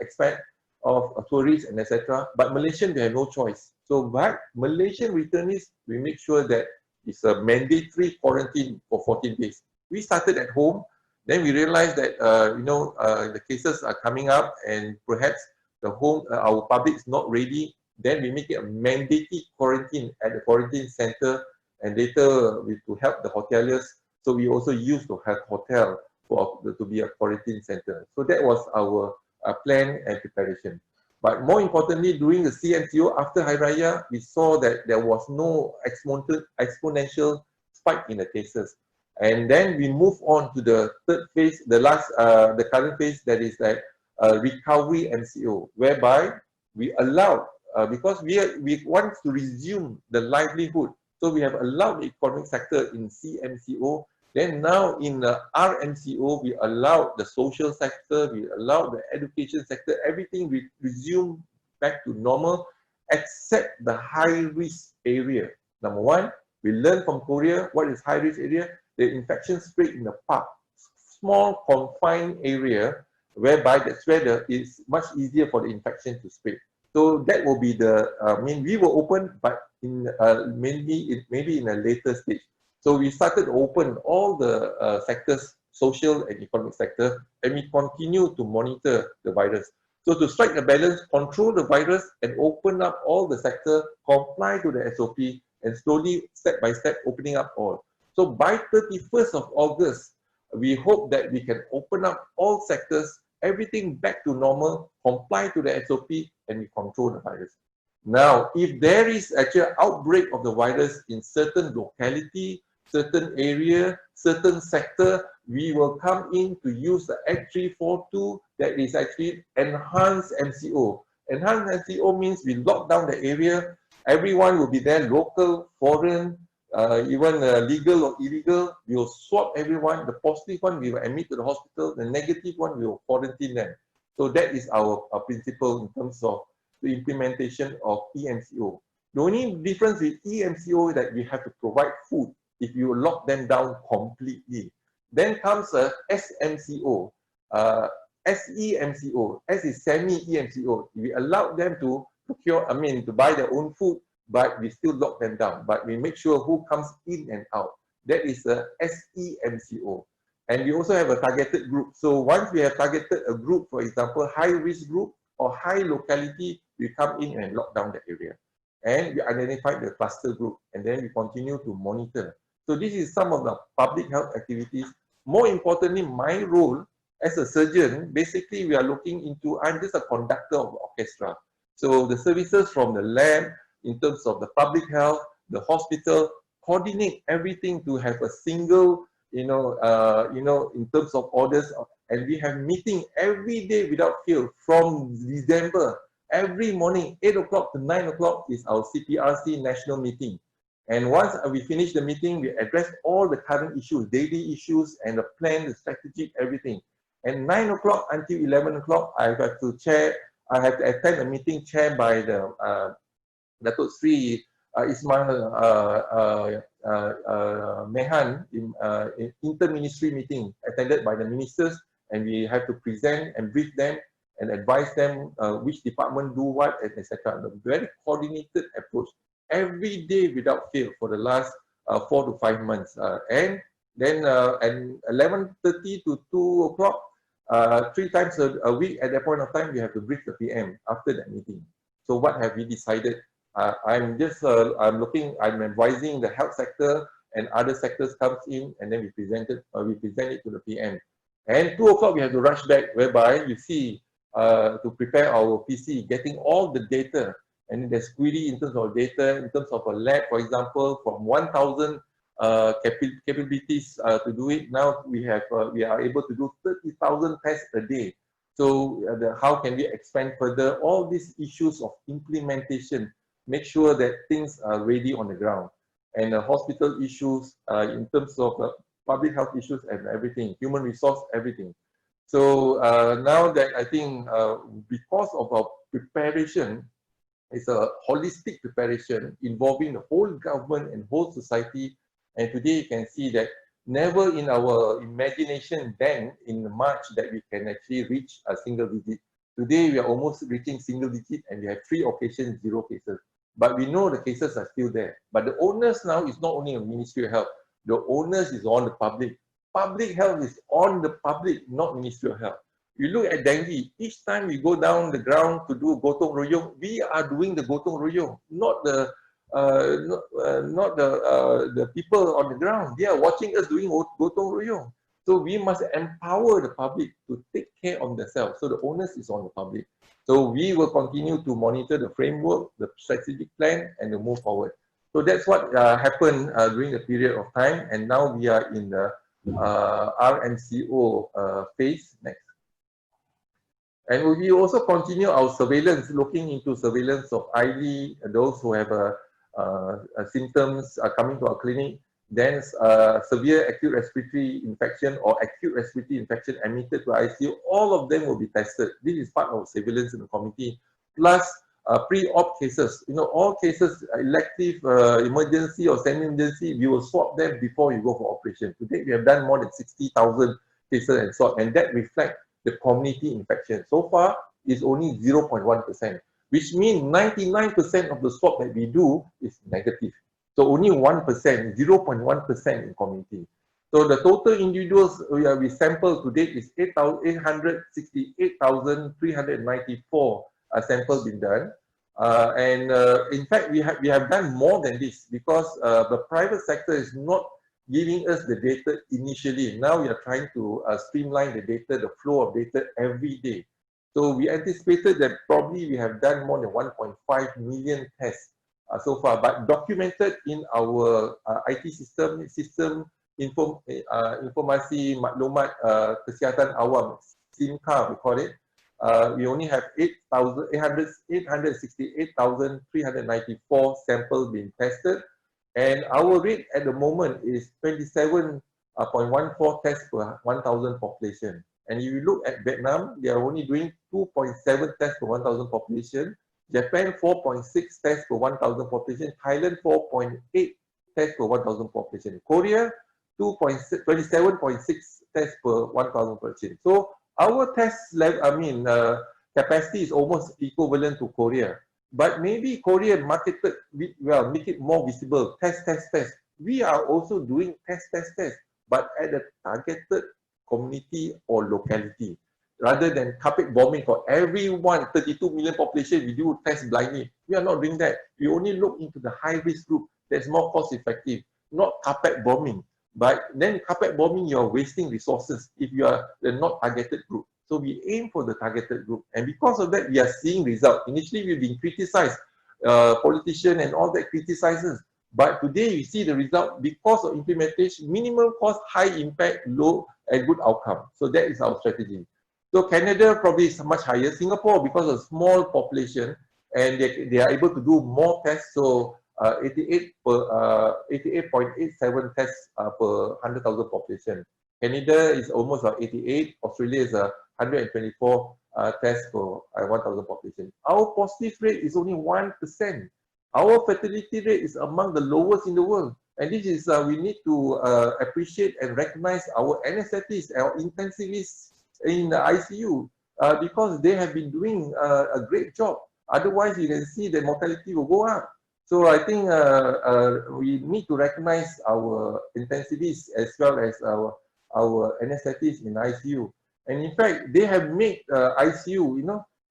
expats of tourists and etc. But Malaysian, they have no choice. So but Malaysian returnees, we make sure that it's a mandatory quarantine for 14 days. We started at home. Then we realized that the cases are coming up, and perhaps our public is not ready. Then we make it a mandatory quarantine at the quarantine center, and later to help the hoteliers. So we also used to have hotel to be a quarantine center. So that was our plan and preparation. But more importantly, during the CMCO after Hari Raya, we saw that there was no exponential spike in the cases. And then we move on to the third phase, the current phase, that is like recovery MCO, whereby we allow, because we want to resume the livelihood. So we have allowed the economic sector in CMCO. Then now in the RMCO, we allow the social sector, we allow the education sector, everything we resume back to normal, except the high-risk area. Number one, we learned from Korea what is high-risk area. The infection spread in the park, small confined area, whereby that's where it's much easier for the infection to spread. So that will be the, we will open, but in maybe in a later stage. So we started to open all the sectors, social and economic sector, and we continue to monitor the virus. So to strike a balance, control the virus and open up all the sector, comply to the SOP, and slowly, step by step, opening up all. So by 31st of August, we hope that we can open up all sectors, everything back to normal, comply to the SOP, and we control the virus. Now, if there is actually an outbreak of the virus in certain locality, certain area, certain sector, we will come in to use the Act 342, that is actually enhanced MCO. Enhanced MCO means we lock down the area, everyone will be there, local, foreign, even legal or illegal, we will swab everyone. The positive one we will admit to the hospital, the negative one we will quarantine them. So that is our principle in terms of the implementation of EMCO. The only difference with EMCO is that we have to provide food. if you lock them down completely. Then comes a SMCO, SEMCO. S is semi-EMCO. We allow them to procure, to buy their own food, but we still lock them down. But we make sure who comes in and out. That is a SEMCO. And we also have a targeted group. So once we have targeted a group, for example, high-risk group or high locality, we come in and lock down the area. And we identify the cluster group, and then we continue to monitor. So this is some of the public health activities. More importantly, my role as a surgeon, basically we are looking into, I'm just a conductor of the orchestra. So the services from the lab, in terms of the public health, the hospital, coordinate everything to have a single, in terms of orders. And we have meeting every day without fail from December. Every morning, 8 o'clock to 9 o'clock is our CPRC national meeting. And once we finish the meeting, we address all the current issues, daily issues, and the plan, the strategy, everything. And 9 o'clock until 11 o'clock, I have to attend a meeting chaired by the Datuk Sri Ismail Mehan, in inter-ministry meeting attended by the ministers, and we have to present and brief them and advise them which department do what, etc. A very coordinated approach every day without fail for the last 4 to 5 months. And then at 11:30 to 2 o'clock, 3 times a week at that point of time, we have to brief the PM after that meeting. So what have we decided? I'm advising the health sector, and other sectors comes in, and then we present it to the PM. And 2 o'clock we have to rush back, whereby you see to prepare our PC, getting all the data, and there's query in terms of data, in terms of a lab, for example, from 1,000 capabilities to do it. Now we are able to do 30,000 tests a day. So how can we expand further? All these issues of implementation, make sure that things are ready on the ground. And hospital issues in terms of public health issues and everything, human resource, everything. So now that I think because of our preparation, it's a holistic preparation involving the whole government and whole society. And today you can see that never in our imagination then in March that we can actually reach a single digit. Today we are almost reaching single digit, and we have 3 occasions, 0 cases. But we know the cases are still there. But the onus now is not only on Ministry of Health. The onus is on the public. Public health is on the public, not Ministry of Health. You look at dengue, each time we go down the ground to do gotong royong, we are doing the gotong royong, not the people on the ground. They are watching us doing gotong royong. So we must empower the public to take care of themselves. So the onus is on the public. So we will continue to monitor the framework, the strategic plan, and to move forward. So that's what happened during the period of time. And now we are in the RMCO phase next. And we also continue our surveillance, looking into surveillance of ILI, those who have symptoms coming to our clinic, then severe acute respiratory infection or acute respiratory infection admitted to ICU, all of them will be tested. This is part of surveillance in the committee, plus pre-op cases. You know, all cases, elective, emergency or semi-emergency, we will swab them before you go for operation. Today, we have done more than 60,000 cases and swab, and that reflects the community infection. So far, is only 0.1%, which means 99% of the swab that we do is negative. So only 1%, 0.1% in community. So the total individuals we sampled to date is 868,394 samples been done. In fact, we have done more than this, because the private sector is not giving us the data initially. Now we are trying to streamline the data, the flow of data every day. So we anticipated that probably we have done more than 1.5 million tests so far, but documented in our IT system informasi maklumat kesihatan awam, SIMCA we call it. We only have 868,394 samples being tested. And our rate at the moment is 27.14 tests per 1,000 population. And if you look at Vietnam, they are only doing 2.7 tests per 1,000 population. Japan, 4.6 tests per 1,000 population. Thailand, 4.8 tests per 1,000 population. Korea, 27.6 tests per 1,000 population. So our test level, capacity is almost equivalent to Korea. But maybe Korea marketed, well, make it more visible. Test. We are also doing test, but at a targeted community or locality, rather than carpet bombing for everyone. 32 million population, we do test blindly. We are not doing that. We only look into the high risk group that's more cost effective, not carpet bombing. But then carpet bombing, you're wasting resources if you are the not targeted group. So we aim for the targeted group, and because of that, we are seeing results. Initially, we've been criticized, politicians and all that criticizes. But today, we see the result because of implementation, minimal cost, high impact, low and good outcome. So that is our strategy. So Canada probably is much higher. Singapore, because of small population, and they are able to do more tests. So 88.87 tests per 100,000 population. Canada is almost 88. Australia is 124 tests per 1,000 population. Our positive rate is only 1%. Our fatality rate is among the lowest in the world. And this is, we need to appreciate and recognize our anesthetists, our intensivists in the ICU, because they have been doing a great job. Otherwise, you can see the mortality will go up. So I think we need to recognize our intensivists as well as our anesthetists in ICU. And in fact, they have made ICU,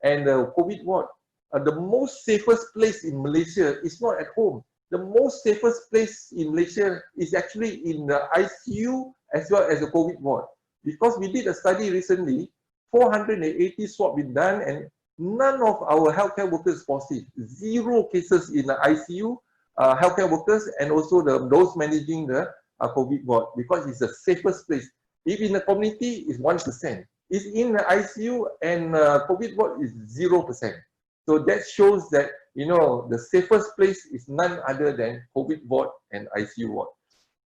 and the COVID ward, the most safest place in Malaysia is not at home. The most safest place in Malaysia is actually in the ICU as well as the COVID ward. Because we did a study recently, 480 swab been done, and none of our healthcare workers positive. 0 cases in the ICU, healthcare workers, and also those managing the COVID ward, because it's the safest place. If in the community, it's 1%. If in the ICU and COVID ward is 0%. So that shows that, the safest place is none other than COVID ward and ICU ward.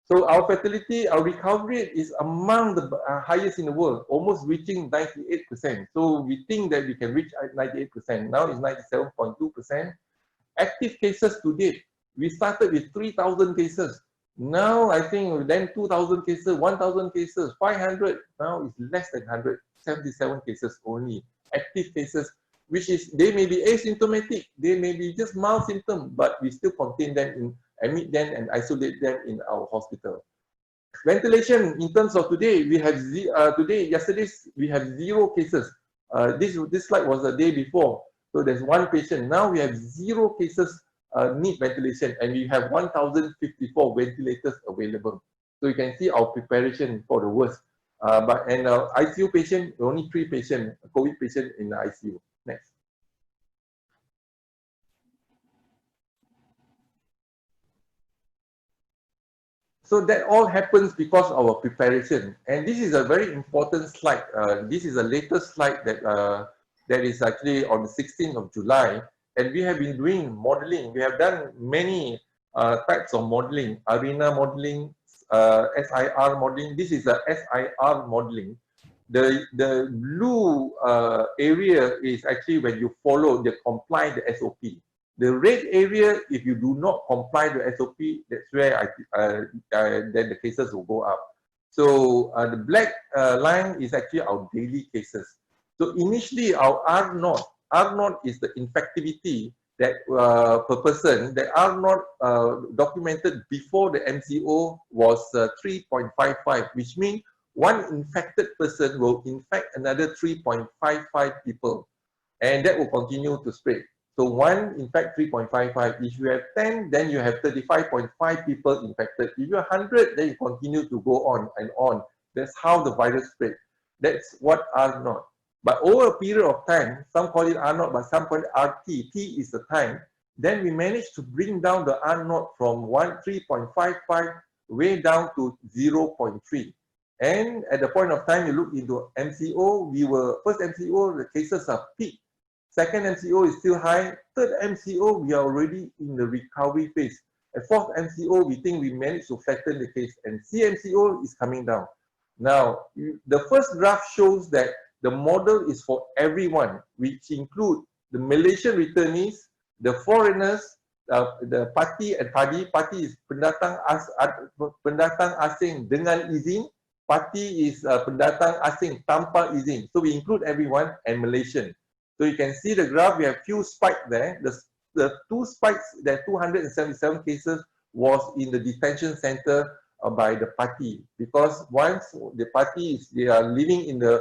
So our fatality, our recovery rate is among the highest in the world, almost reaching 98%. So we think that we can reach 98%. Now it's 97.2%. Active cases to date, we started with 3,000 cases. Now I think then 2,000 cases, 1,000 cases, 500. Now it's less than 100, 77 cases only. Active cases, which is, they may be asymptomatic, they may be just mild symptoms, but we still contain them, admit them and isolate them in our hospital. Ventilation, in terms of today, we have yesterday we have 0 cases. This slide was the day before. So there's 1 patient. Now we have 0 cases need ventilation, and we have 1,054 ventilators available. So you can see our preparation for the worst. And ICU patient, only 3 patients, COVID patient in the ICU. Next. So that all happens because of our preparation. And this is a very important slide. This is the latest slide that is actually on the 16th of July. And we have been doing modeling. We have done many types of modeling, arena modeling, SIR modeling. This is a SIR modeling. The blue area is actually when you follow, comply the SOP. The red area, if you do not comply the SOP, that's where then the cases will go up. So the black line is actually our daily cases. So initially our R0 is the infectivity that per person, that R0 documented before the MCO was 3.55, which means 1 infected person will infect another 3.55 people, and that will continue to spread. So 1 infect 3.55. If you have 10, then you have 35.5 people infected. If you have 100, then you continue to go on and on. That's how the virus spread. That's what R0. But over a period of time, some call it R0, but some call it RT. T is the time. Then we managed to bring down the R0 from 3.55 way down to 0.3. And at the point of time you look into MCO, first MCO, the cases are peak. Second MCO is still high. Third MCO, we are already in the recovery phase. At 4th MCO, we think we managed to flatten the case, and CMCO is coming down. Now, the first graph shows that the model is for everyone, which include the Malaysian returnees, the foreigners, the party and party. Party is pendatang asing dengan izin. Party is pendatang asing tanpa izin. So we include everyone and Malaysian. So you can see the graph. We have few spikes there. The two spikes, that 277 cases was in the detention center by the party, because once the party is, they are living in the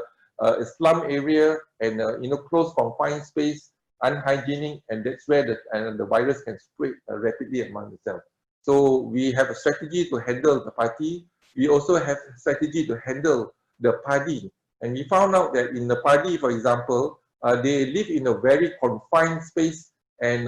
slum area and close confined space, unhygienic, and that's where the virus can spread rapidly among themselves. So we have a strategy to handle the party. We also have a strategy to handle the party, and we found out that in the party, for example, they live in a very confined space and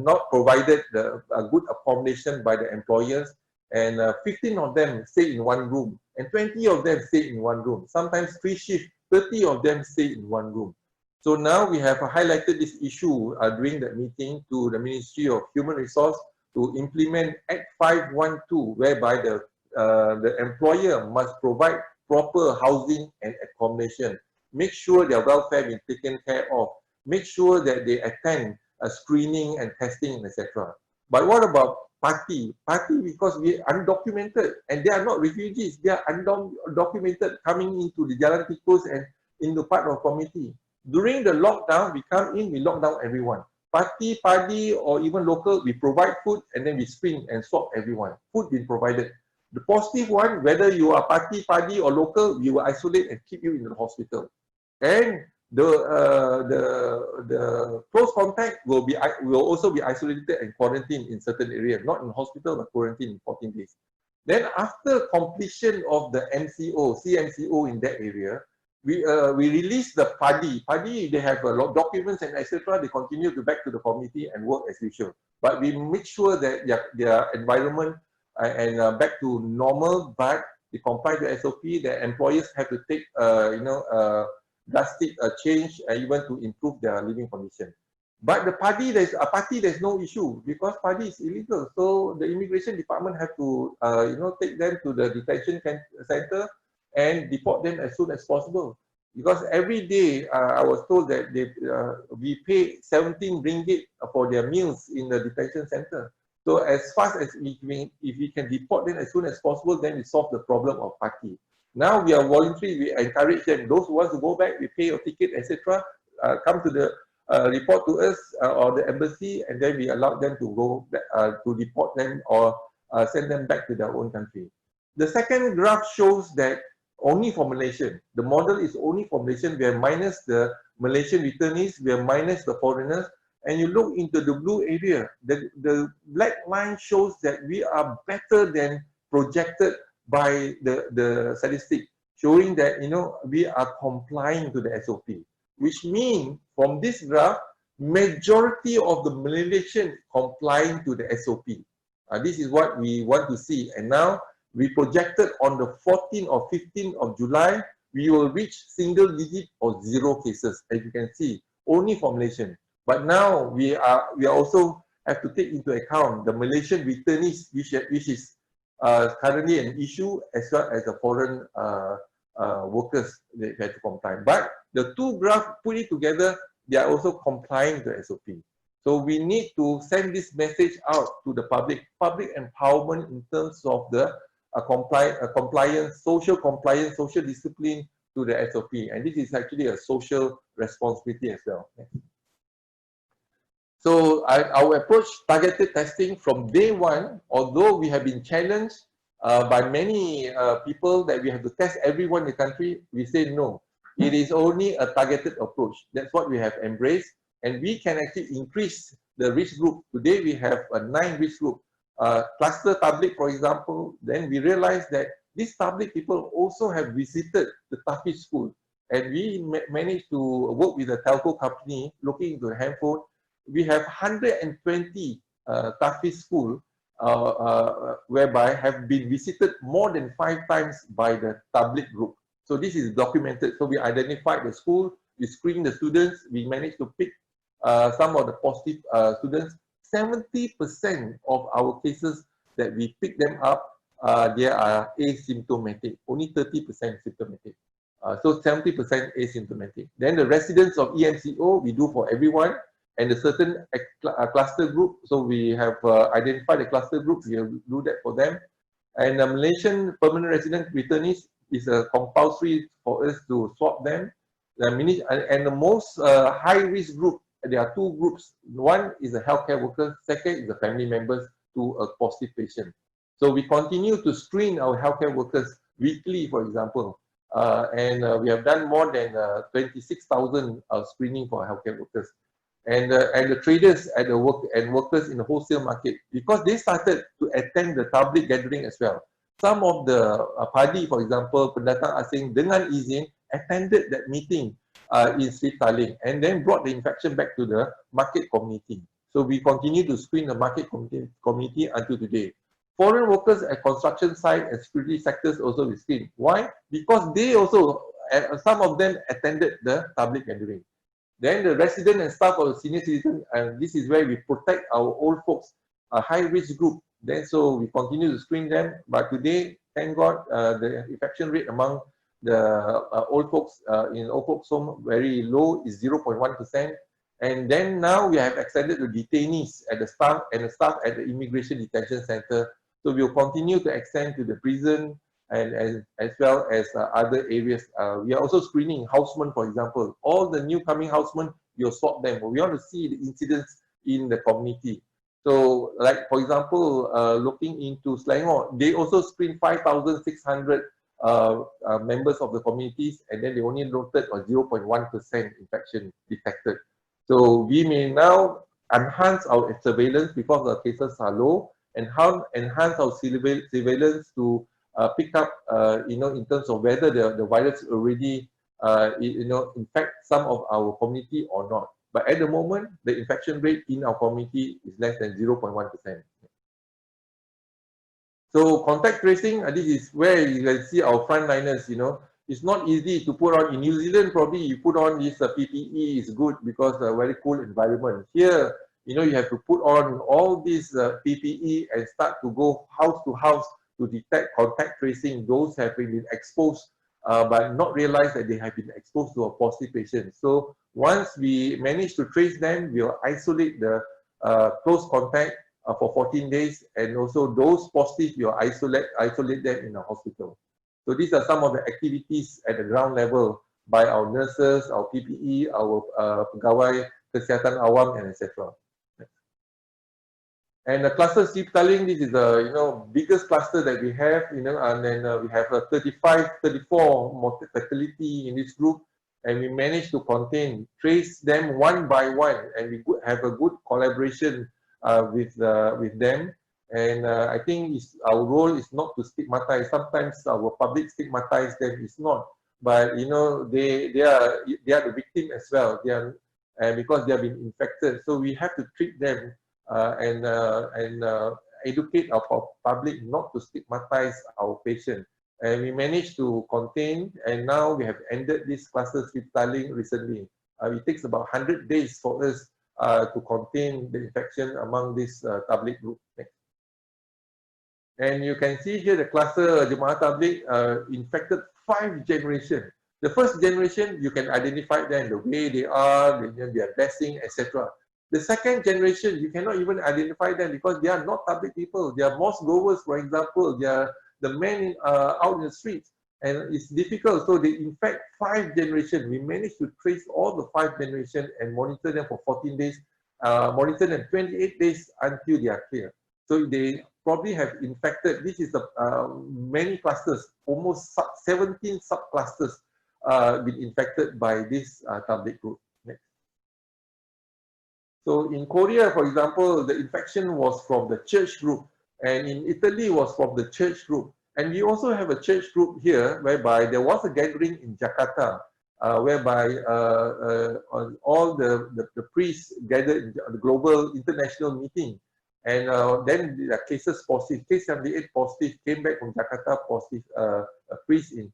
not provided a good accommodation by the employers. And 15 of them stay in one room, and 20 of them stay in one room. Sometimes 3 shifts, 30 of them stay in one room. So now we have highlighted this issue during the meeting to the Ministry of Human Resource to implement Act 512, whereby the employer must provide proper housing and accommodation. Make sure their welfare is taken care of. Make sure that they attend screening and testing, etc. But what about party? Party, because we are undocumented and they are not refugees. They are undocumented coming into the Jalan Tikus and in the part of community. During the lockdown, we come in, we lock down everyone. Party, or even local, we provide food and then we screen and swab everyone. Food being provided. The positive one, whether you are party, or local, we will isolate and keep you in the hospital. And the close contact will also be isolated and quarantined in certain areas, not in hospital, but quarantined in 14 days. Then after completion of the CMCO in that area, we release the PADI. PADI, they have a lot of documents and etc. They continue to back to the community and work as usual. But we make sure that their environment and back to normal, but they comply to SOP. The employers have to take drastic change even to improve their living condition. But the party, there's no issue because party is illegal. So the immigration department have to take them to the detention center and deport them as soon as possible. Because every day I was told that we pay 17 ringgit for their meals in the detention center. So as fast as if we can deport them as soon as possible, then we solve the problem of party. Now we are voluntary, we encourage them, those who want to go back, we pay your ticket, etc. Come to the report to us or the embassy, and then we allow them to go to deport them or send them back to their own country. The second graph shows that only for Malaysian. The model is only for Malaysian. We are minus the Malaysian returnees, we are minus the foreigners, and you look into the blue area, the black line shows that we are better than projected by the statistic, showing that we are complying to the SOP, which means from this graph, majority of the Malaysian complying to the SOP. This is what we want to see, and now we projected on the 14th or 15th of July, we will reach single digit or 0 cases, as you can see, only for Malaysian. But now we also have to take into account the Malaysian returnees, which is currently an issue, as well as the foreign workers that have to comply. But the two graphs, put it together, they are also complying to SOP. So we need to send this message out to the public empowerment in terms of the compliance, social discipline to the SOP. And this is actually a social responsibility as well. So our approach, targeted testing from day one, although we have been challenged by many people that we have to test everyone in the country, we say no. It is only a targeted approach. That's what we have embraced. And we can actually increase the risk group. Today we have a 9 risk group. Cluster tablik, for example, then we realized that these tablik people also have visited the Tafiz school. And we managed to work with a telco company looking into the handphone. We have 120 Tafiz school whereby have been visited more than 5 times by the tablik group. So this is documented. So we identified the school, we screened the students, we managed to pick some of the positive students. 70% of our cases that we pick them up, they are asymptomatic, only 30% symptomatic. So 70% asymptomatic. Then the residents of EMCO, we do for everyone. and a certain cluster group. So we have identified a cluster group. We will do that for them. And Malaysian permanent resident returnees is compulsory for us to swab them. And the most high-risk group, there are two groups. One is the healthcare workers, second is the family members to a positive patient. So we continue to screen our healthcare workers weekly, for example. We have done more than 26,000 screening for healthcare workers. And the traders and the workers in the wholesale market, because they started to attend the public gathering as well. Some of the padi, for example, pendatang asing dengan izin attended that meeting in Sri Taling and then brought the infection back to the market community. So we continue to screen the market community until today. Foreign workers at construction site and security sectors also we screen. Why? Because they also, some of them attended the public gathering. Then the resident and staff of the senior citizen, and this is where we protect our old folks, a high-risk group. Then so we continue to screen them. But today, thank God, the infection rate among the old folks in old folks home very low, is 0.1%. And then now we have extended to detainees at the staff and the staff at the immigration detention center. So we will continue to extend to the prison and as well as other areas. We are also screening housemen, for example. All the new coming housemen, we'll swab them. We want to see the incidents in the community. So, like for example, looking into Selangor, they also screened 5,600 members of the communities, and then they only noted a 0.1% infection detected. So we may now enhance our surveillance because the cases are low, and enhance our surveillance to pick up, in terms of whether the virus already, infect some of our community or not. But at the moment, the infection rate in our community is less than 0.1%. So contact tracing, this is where you can see our frontliners, it's not easy to put on. In New Zealand, probably you put on this PPE is good because a very cool environment. Here, you have to put on all these PPE and start to go house to house to detect contact tracing. Those have been exposed, but not realize that they have been exposed to a positive patient. So once we manage to trace them, we'll isolate the close contact for 14 days, and also those positive, we'll isolate them in a hospital. So these are some of the activities at the ground level by our nurses, our PPE, our pegawai kesihatan awam, and etc. And the cluster Sri Taling, this is the biggest cluster that we have, and then we have 34 fatality in this group, and we managed to trace them one by one, and we have a good collaboration with them. And I think our role is not to stigmatize. Sometimes our public stigmatize them. It's not, but they are the victim as well. They are because they have been infected. So we have to treat them and educate our public not to stigmatize our patient. And we managed to contain, and now we have ended this cluster Sri Taling recently. It takes about 100 days for us to contain the infection among this public group. And you can see here the cluster Jemaah Tabligh infected 5 generations. The first generation, you can identify them, the way they are, their blessing, etc. The second generation, you cannot even identify them because they are not public people. They are mosque goers, for example. They are the men out in the streets. And it's difficult. So they infect 5 generations. We managed to trace all the 5 generations and monitor them for 14 days, monitor them 28 days until they are clear. So they probably have infected, this is the many clusters, almost 17 subclusters been infected by this tabligh group. Next. So in Korea, for example, the infection was from the church group, and in Italy was from the church group. And we also have a church group here, whereby there was a gathering in Jakarta, whereby all the priests gathered in the global international meeting. And then the cases positive, case 78 positive came back from Jakarta positive, a priest in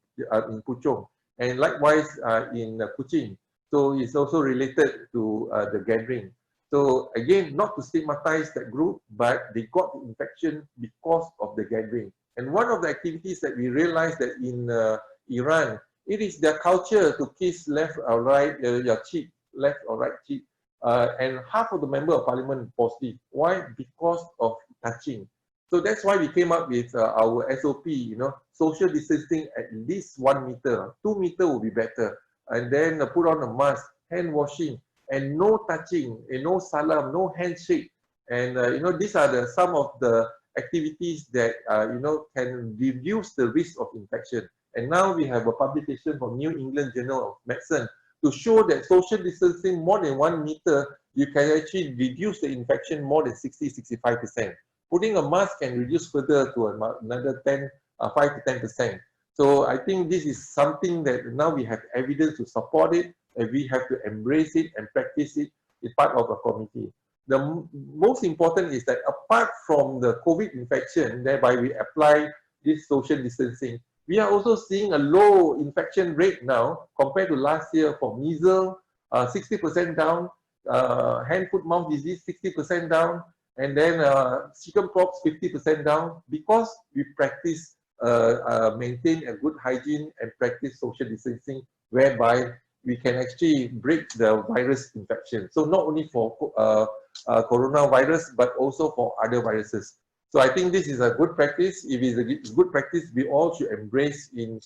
Puchong, and likewise in Kuching. So it's also related to the gathering. So again, not to stigmatize that group, but they got the infection because of the gathering. And one of the activities that we realized that in Iran, it is their culture to kiss left or right, your cheek, left or right cheek. and half of the member of parliament positive. Why? Because of touching. So that's why we came up with our SOP, social distancing at least 1 meter, 2 meter will be better. And then put on a mask, hand washing, and no touching, no salam, no handshake. And these are some of the activities that can reduce the risk of infection. And now we have a publication from New England Journal of Medicine to show that social distancing more than 1 meter, you can actually reduce the infection more than 60-65%. Putting a mask can reduce further to another 5 to 10%. So I think this is something that now we have evidence to support it, and we have to embrace it and practice it as part of a committee. The most important is that apart from the COVID infection, thereby we apply this social distancing, we are also seeing a low infection rate now compared to last year for measles, 60% down, hand, foot, mouth disease, 60% down, and then chickenpox, 50% down, because we practice, maintain a good hygiene and practice social distancing, whereby we can actually break the virus infection. So not only for coronavirus, but also for other viruses. So I think this is a good practice. If it's a good practice, we all should embrace in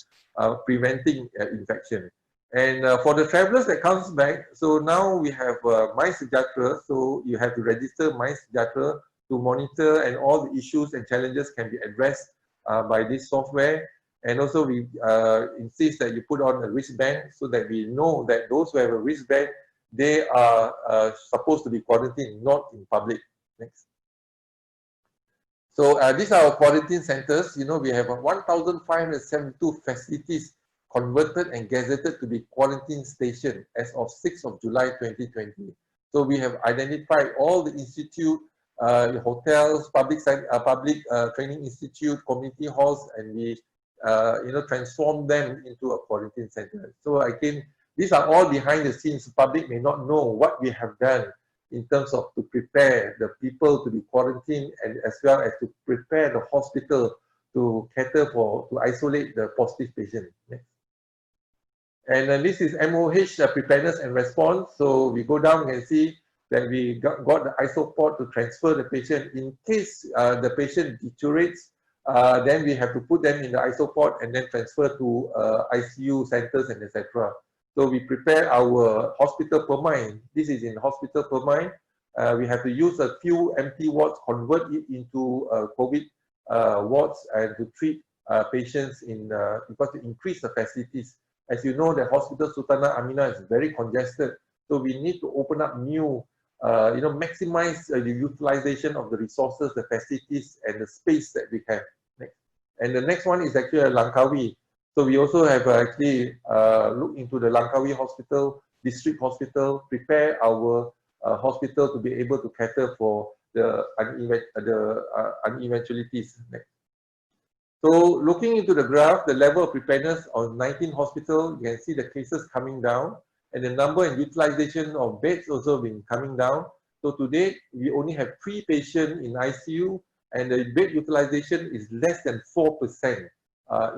preventing infection. And for the travelers that comes back, so now we have MySejahtera, so you have to register MySejahtera to monitor, and all the issues and challenges can be addressed by this software. And also we insist that you put on a wristband so that we know that those who have a wristband, they are supposed to be quarantined, not in public. Next. So these are our quarantine centers. We have 1,572 facilities converted and gazetted to be quarantine station as of 6th of July 2020. So we have identified all the institute, hotels, public training institute, community halls, and we transform them into a quarantine center. So again, these are all behind the scenes. The public may not know what we have done in terms of to prepare the people to be quarantined, and as well as to prepare the hospital to cater for, to isolate the positive patient. Next. And this is MOH preparedness and response. So we go down and see that we got the isopod to transfer the patient. In case the patient deteriorates, then we have to put them in the isopod and then transfer to ICU centers and etc. So we prepare our hospital per mind. This is in hospital per mind. We have to use a few empty wards, convert it into COVID wards, and to treat patients in because to increase the facilities. As you know, the hospital Sultanah Aminah is very congested. So we need to open up new, maximize the utilization of the resources, the facilities, and the space that we have. Next. And the next one is actually Langkawi. So we also have actually looked into the Langkawi Hospital, District Hospital, prepare our hospital to be able to cater for the uneventualities. Next. So looking into the graph, the level of preparedness on 19 hospitals, you can see the cases coming down, and the number and utilization of beds also been coming down. So today, we only have 3 patients in ICU, and the bed utilization is less than 4%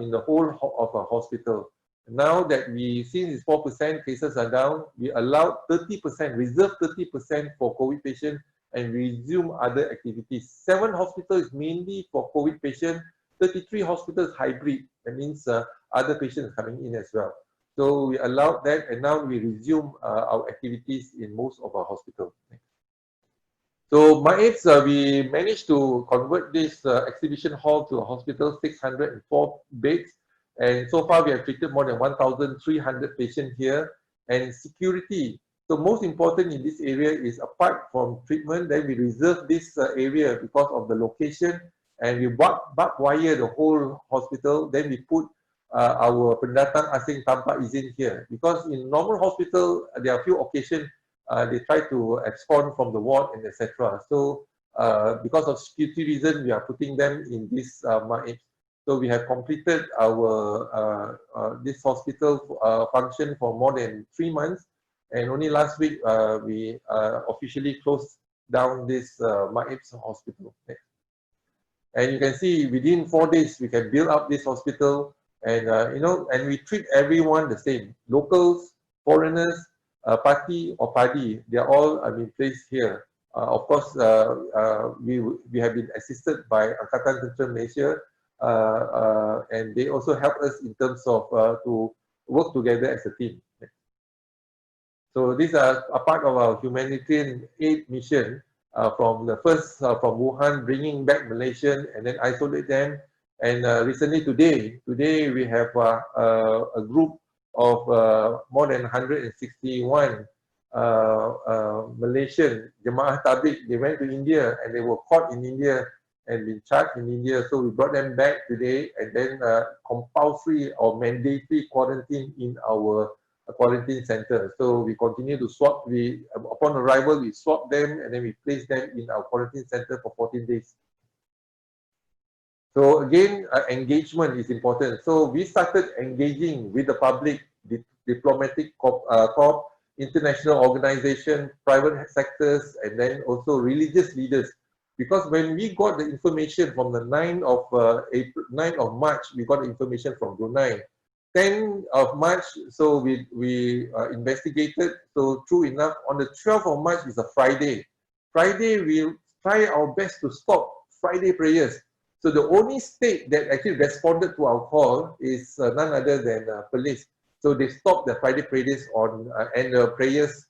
in the whole of a hospital. Now that we see these 4% cases are down, we allow 30%, reserve 30% for COVID patients and resume other activities. 7 hospitals mainly for COVID patients, 33 hospitals hybrid. That means other patients coming in as well. So we allowed that, and now we resume our activities in most of our hospitals. So MAIPS, we managed to convert this exhibition hall to a hospital, 604 beds. And so far we have treated more than 1,300 patients here. And security. So most important in this area is, apart from treatment, then we reserve this area because of the location, and we barbed wire the whole hospital. Then we put our pendatang asing tanpa izin here, because in normal hospital there are few occasions they try to abscond from the ward and etc. So because of security reason, we are putting them in this MAIPS. So we have completed our this hospital function for more than 3 months, and only last week we officially closed down this MAIPS hospital. And you can see within 4 days we can build up this hospital, and and we treat everyone the same: locals, foreigners, Party or PADI, they are all placed here. Of course, we have been assisted by Angkatan Tentera Malaysia, and they also help us in terms of to work together as a team. So these are a part of our humanitarian aid mission from the first from Wuhan, bringing back Malaysian and then isolate them. And recently today we have a group of more than 161 Malaysian Jemaah Tabligh. They went to India and they were caught in India and been charged in India. So we brought them back today and then compulsory or mandatory quarantine in our quarantine center. So we continue to swab. Upon arrival, we swab them and then we place them in our quarantine center for 14 days. So again, engagement is important. So we started engaging with the public, diplomatic corps, international organization, private sectors, and then also religious leaders. Because when we got the information from the 9th of March, we got the information from Brunei. 10th of March, so we investigated. So true enough, on the 12th of March is a Friday. Friday, we'll try our best to stop Friday prayers. So the only state that actually responded to our call is none other than police. So they stopped the Friday prayers on and the prayers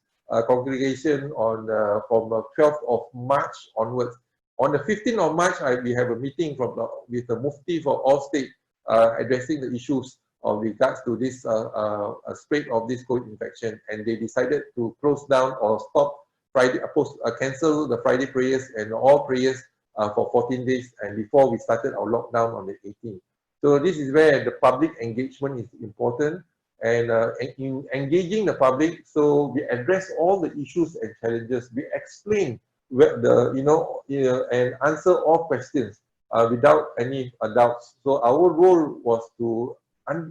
congregation on from 12th of March onwards. On the 15th of March, we have a meeting with the Mufti for all states addressing the issues of regards to this spread of this COVID infection, and they decided to close down or stop cancel the Friday prayers and all prayers for 14 days, and before we started our lockdown on the 18th. So this is where the public engagement is important, and in engaging the public, so we address all the issues and challenges. We explain and answer all questions without any doubts. So our role was to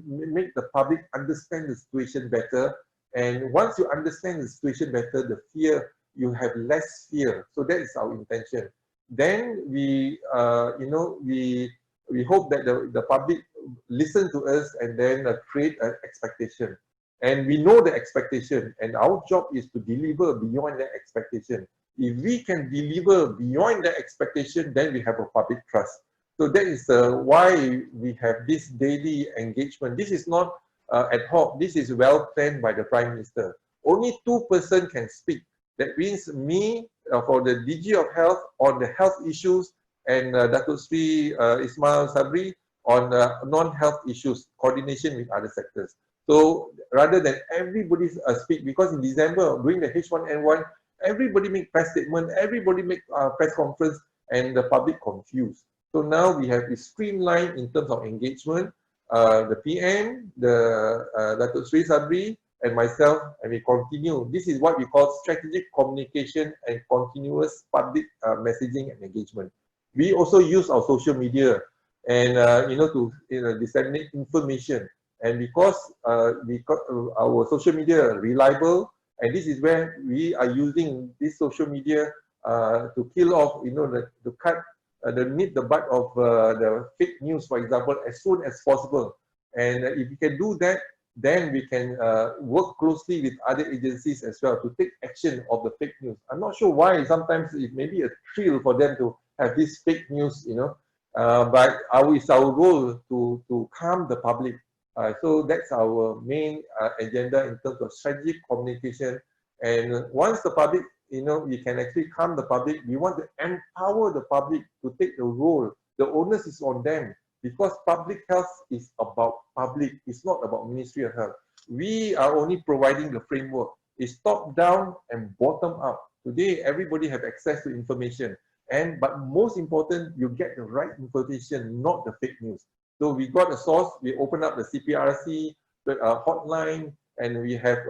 make the public understand the situation better, and once you understand the situation better, you have less fear. So that is our intention. Then we hope that the public listen to us and then create an expectation. And we know the expectation, and our job is to deliver beyond that expectation. If we can deliver beyond that expectation, then we have a public trust. So that is why we have this daily engagement. This is not ad hoc. This is well planned by the Prime Minister. Only 2 persons can speak. That means me for the DG of Health on the health issues, and Datuk Sri Ismail Sabri on non-health issues, coordination with other sectors. So rather than everybody speak, because in December, during the H1N1, everybody make press statement, everybody make press conference, and the public confused. So now we have this streamline in terms of engagement. The PM, Datuk Sri Sabri, and myself, and we continue. This is what we call strategic communication and continuous public messaging and engagement. We also use our social media and to disseminate information. And because our social media are reliable, and this is where we are using this social media to kill off, to cut nip the butt of the fake news, for example, as soon as possible. And if we can do that, then we can work closely with other agencies as well to take action of the fake news. I'm not sure why. Sometimes it may be a thrill for them to have this fake news, but it's our role to calm the public. So that's our main agenda in terms of strategic communication. And once the public, we can actually calm the public. We want to empower the public to take the role. The onus is on them, because public health is about public. It's not about Ministry of Health. We are only providing the framework. It's top down and bottom up. Today, everybody have access to information. But most important, you get the right information, not the fake news. So we got a source, we open up the CPRC hotline, and we have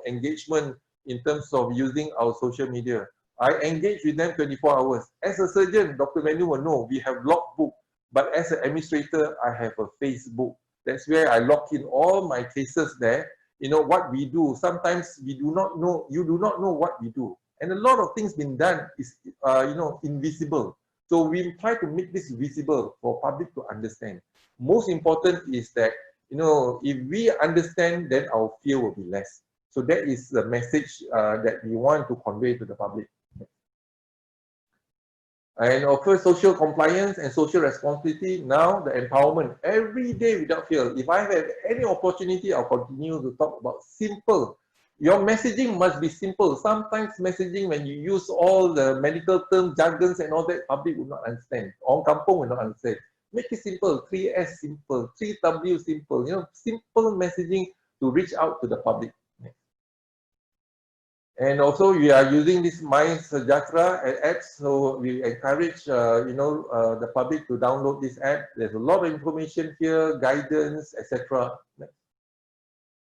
engagement in terms of using our social media. I engage with them 24 hours. As a surgeon, Dr. Menu will know, we have logbook. But as an administrator, I have a Facebook. That's where I log in all my cases there. What we do. Sometimes we do not know, you do not know what we do. And a lot of things been done is, invisible. So we try to make this visible for public to understand. Most important is that, if we understand, then our fear will be less. So that is the message that we want to convey to the public. And offer social compliance and social responsibility. Now the empowerment every day without fear. If I have any opportunity, I'll continue to talk about simple. Your messaging must be simple. Sometimes messaging, when you use all the medical terms, jargons and all that, public will not understand. Orang kampung will not understand. Make it simple. 3S simple. 3W simple. You know, simple messaging to reach out to the public. And also we are using this My Sejahtera app, so we encourage the public to download this app. There's a lot of information here, guidance, etc.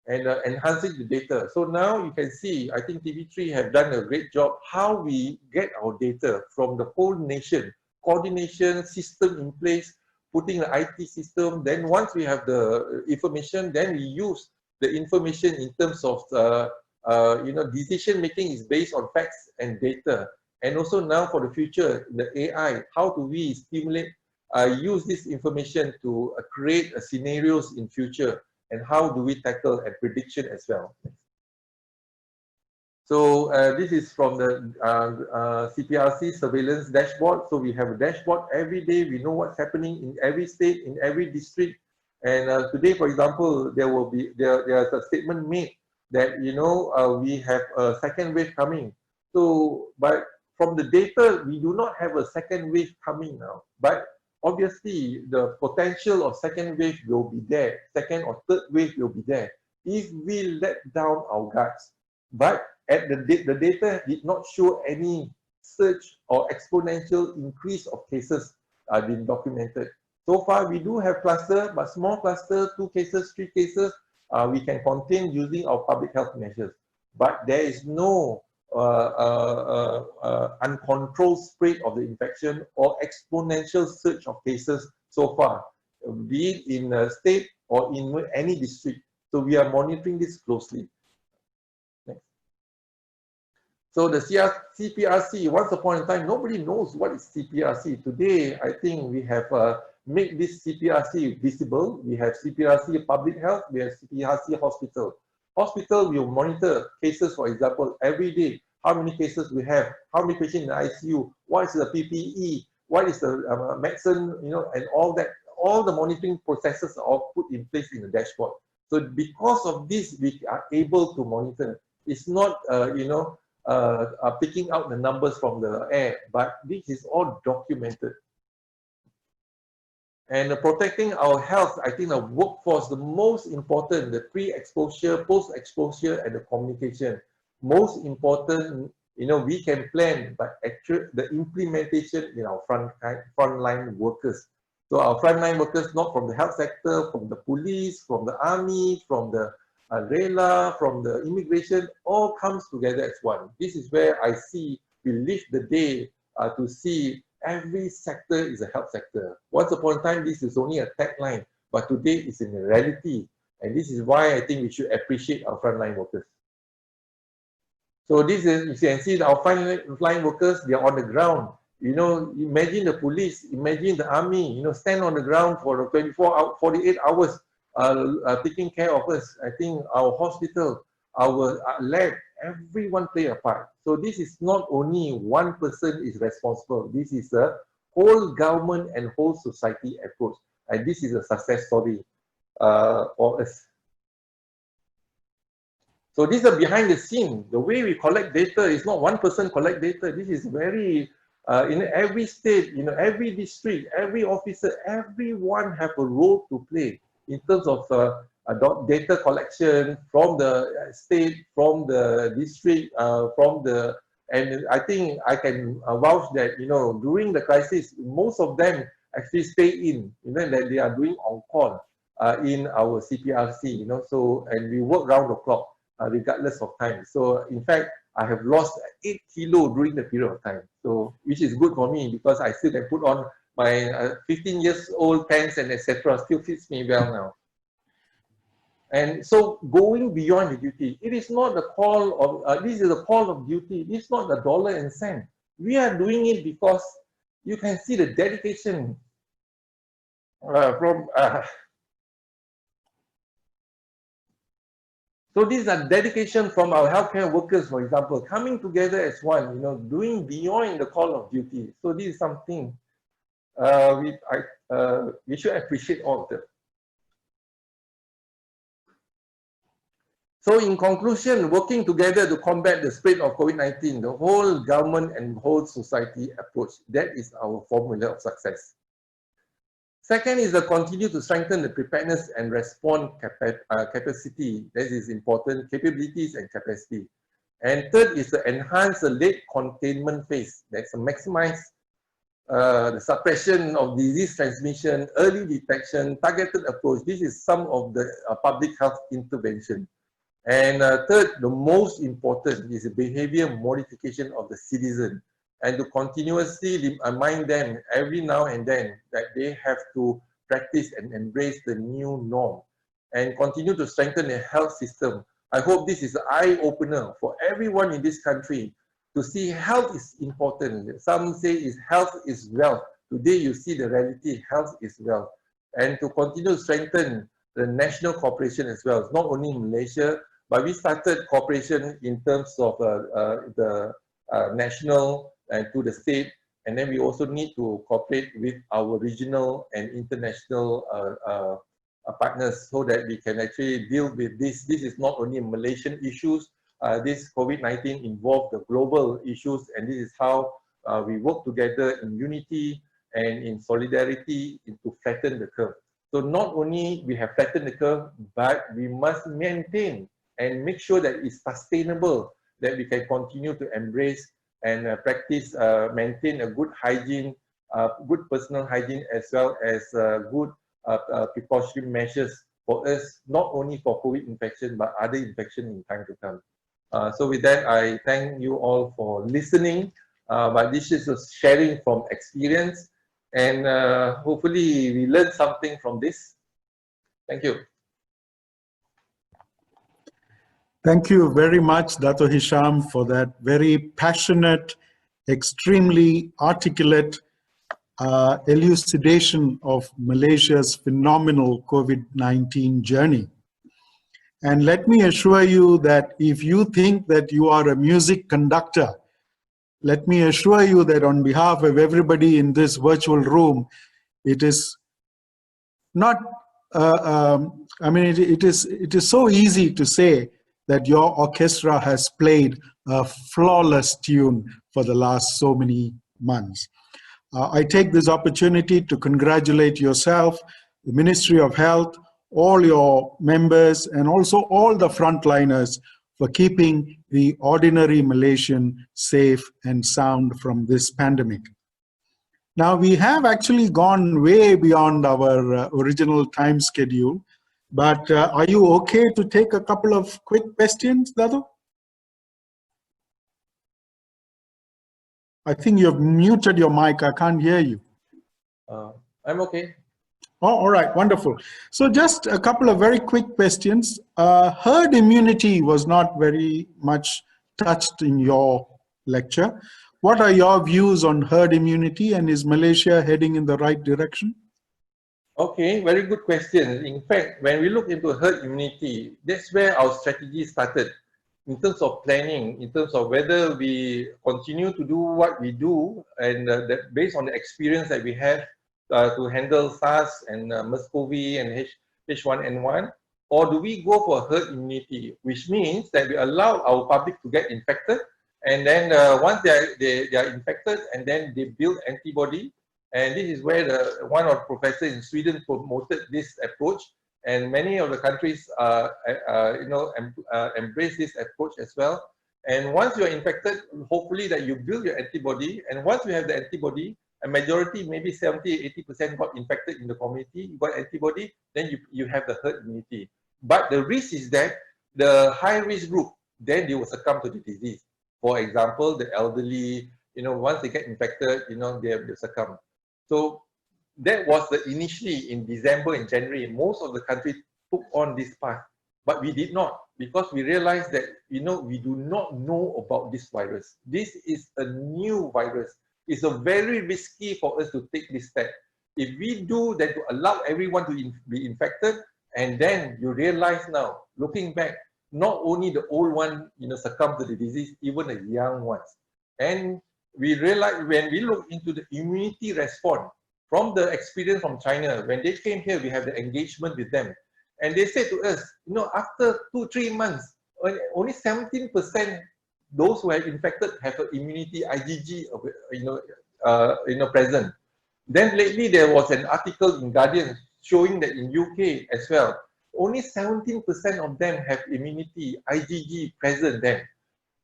And enhancing the data. So now you can see, I think TV3 have done a great job how we get our data from the whole nation, coordination system in place, putting the IT system. Then once we have the information, then we use the information in terms of decision making is based on facts and data. And also now for the future, the AI, how do we stimulate, use this information to create scenarios in future, and how do we tackle a prediction as well. So this is from the CPRC surveillance dashboard. So we have a dashboard every day. We know what's happening in every state, in every district. And today, for example, there's a statement made that we have a second wave coming. So, but from the data, we do not have a second wave coming now. But obviously, the potential of second wave will be there. Second or third wave will be there if we let down our guards. But at the data did not show any surge or exponential increase of cases being documented. So far, we do have cluster, but small cluster, 2 cases, 3 cases, we can contain using our public health measures. But there is no uncontrolled spread of the infection or exponential surge of cases so far, be it in a state or in any district. So we are monitoring this closely. Next. So the CPRC, once upon a time, nobody knows what is CPRC. Today, I think we have make this CPRC visible. We have CPRC public health, we have CPRC hospital. Hospital will monitor cases, for example, every day. How many cases we have, how many patients in the ICU, what is the PPE, what is the medicine, and all that. All the monitoring processes are all put in place in the dashboard. So because of this, we are able to monitor. It's not, picking out the numbers from the air, but this is all documented. And protecting our health, I think the workforce, the most important, the pre-exposure, post-exposure, and the communication. Most important, we can plan, but actually the implementation in our frontline workers. So our frontline workers, not from the health sector, from the police, from the army, from the RELA, from the immigration, all comes together as one. This is where I see we live the day to see every sector is a health sector. Once upon a time, this is only a tagline, but today it's in reality. And this is why I think we should appreciate our frontline workers. So this is, you can see our frontline workers, they are on the ground. Imagine the police, imagine the army, stand on the ground for 48 hours, taking care of us. I think our hospital, our lab, everyone play a part. So this is not only one person is responsible. This is a whole government and whole society approach. And this is a success story for us. So this is a behind the scene. The way we collect data is not one person collect data. This is very, in every state, every district, every officer, everyone have a role to play in terms of data collection from the state, from the district, and I think I can vouch that, during the crisis, most of them actually stay in, that they are doing on call in our CPRC, so, and we work round the clock, regardless of time. So in fact, I have lost 8 kilos during the period of time, so which is good for me because I still can put on my 15 years old pants and etc. Still fits me well now. And so going beyond the duty, it is not the call of, this is the call of duty. This is not the dollar and cent. We are doing it because you can see the dedication from. So these are dedication from our healthcare workers, for example, coming together as one, doing beyond the call of duty. So this is something we should appreciate all of them. So in conclusion, working together to combat the spread of COVID-19, the whole government and whole society approach, that is our formula of success. Second is to continue to strengthen the preparedness and response capacity. That is important, capabilities and capacity. And third is to enhance the late containment phase. That's to maximize the suppression of disease transmission, early detection, targeted approach. This is some of the public health intervention. And third, the most important is the behavior modification of the citizen, and to continuously remind them every now and then that they have to practice and embrace the new norm and continue to strengthen the health system. I hope this is an eye-opener for everyone in this country to see health is important. Some say health is wealth. Today you see the reality, health is wealth. And to continue to strengthen the national cooperation as well. It's not only in Malaysia, but we started cooperation in terms of the national and to the state, and then we also need to cooperate with our regional and international partners so that we can actually deal with this. This is not only Malaysian issues. This COVID-19 involves the global issues, and this is how we work together in unity and in solidarity to flatten the curve. So not only we have flattened the curve, but we must maintain and make sure that it's sustainable, that we can continue to embrace and practice, maintain a good hygiene, good personal hygiene, as well as good precautionary measures for us, not only for COVID infection, but other infection in time to come. So with that, I thank you all for listening, but this is a sharing from experience, and hopefully we learned something from this. Thank you. Thank you very much, Datuk Hisham, for that very passionate, extremely articulate elucidation of Malaysia's phenomenal COVID-19 journey. And let me assure you that if you think that you are a music conductor, let me assure you that on behalf of everybody in this virtual room, it is not, it is so easy to say that your orchestra has played a flawless tune for the last so many months. I take this opportunity to congratulate yourself, the Ministry of Health, all your members, and also all the frontliners for keeping the ordinary Malaysian safe and sound from this pandemic. Now, we have actually gone way beyond our original time schedule, but are you okay to take a couple of quick questions, Datuk? I think you've muted your mic. I can't hear you. I'm okay. Oh, all right, wonderful. So just a couple of very quick questions. Herd immunity was not very much touched in your lecture. What are your views on herd immunity, and is Malaysia heading in the right direction? Okay, very good question. In fact, when we look into herd immunity, that's where our strategy started in terms of planning, in terms of whether we continue to do what we do, and that based on the experience that we have to handle SARS and MERS-CoV and H1N1, or do we go for herd immunity, which means that we allow our public to get infected, and then once they are infected, and then they build antibody. And this is where one of the professors in Sweden promoted this approach, and many of the countries embrace this approach as well. And once you are infected, hopefully that you build your antibody, and once you have the antibody, a majority, maybe 70–80% got infected in the community, you got antibody, then you have the herd immunity. But the risk is that the high-risk group, then they will succumb to the disease. For example, the elderly, once they get infected, they succumb. So that was initially in December and January, most of the countries took on this path, but we did not, because we realized that, we do not know about this virus. This is a new virus. It's a very risky for us to take this step. If we do that, to allow everyone to be infected, and then you realize now, looking back, not only the old one, succumb to the disease, even the young ones. And we realized when we look into the immunity response from the experience from China, when they came here, we have the engagement with them. And they said to us, after 2-3 months, only 17% those who have infected have an immunity IgG, present. Then lately there was an article in Guardian showing that in UK as well, only 17% of them have immunity IgG present then.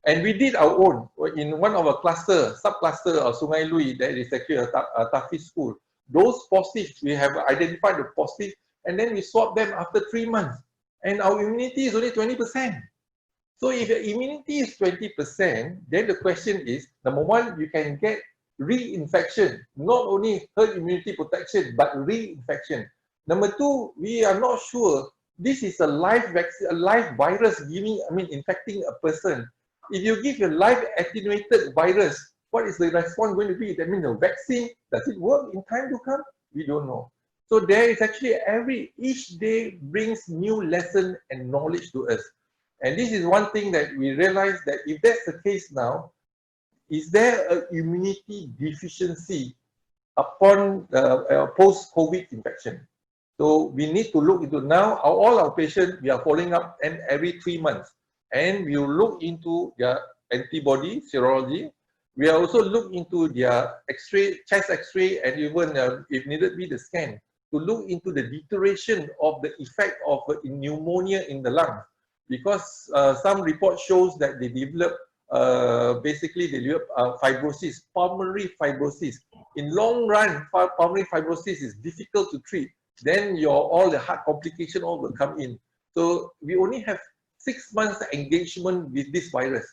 And we did our own in one of our sub-cluster of Sungai Lui, that is actually a Tafiz school. Those positives, we have identified the positive, and then we swapped them after 3 months. And our immunity is only 20%. So if your immunity is 20%, then the question is, number one, you can get reinfection, not only herd immunity protection, but reinfection. Number two, we are not sure this is a live vaccine, a live virus infecting a person. If you give a live attenuated virus, what is the response going to be? That means the vaccine, does it work in time to come? We don't know. So there is actually each day brings new lesson and knowledge to us. And this is one thing that we realize, that if that's the case now, is there an immunity deficiency upon post-COVID infection? So we need to look into now, all our patients, we are following up and every 3 months. And we will look into their antibody serology. We are also look into their X-ray, chest X-ray, and even if needed be the scan, to look into the deterioration of the effect of pneumonia in the lung. Because some report shows that they develop, fibrosis, pulmonary fibrosis. In long run, pulmonary fibrosis is difficult to treat. Then all the heart complications all will come in. So we only have 6 months engagement with this virus.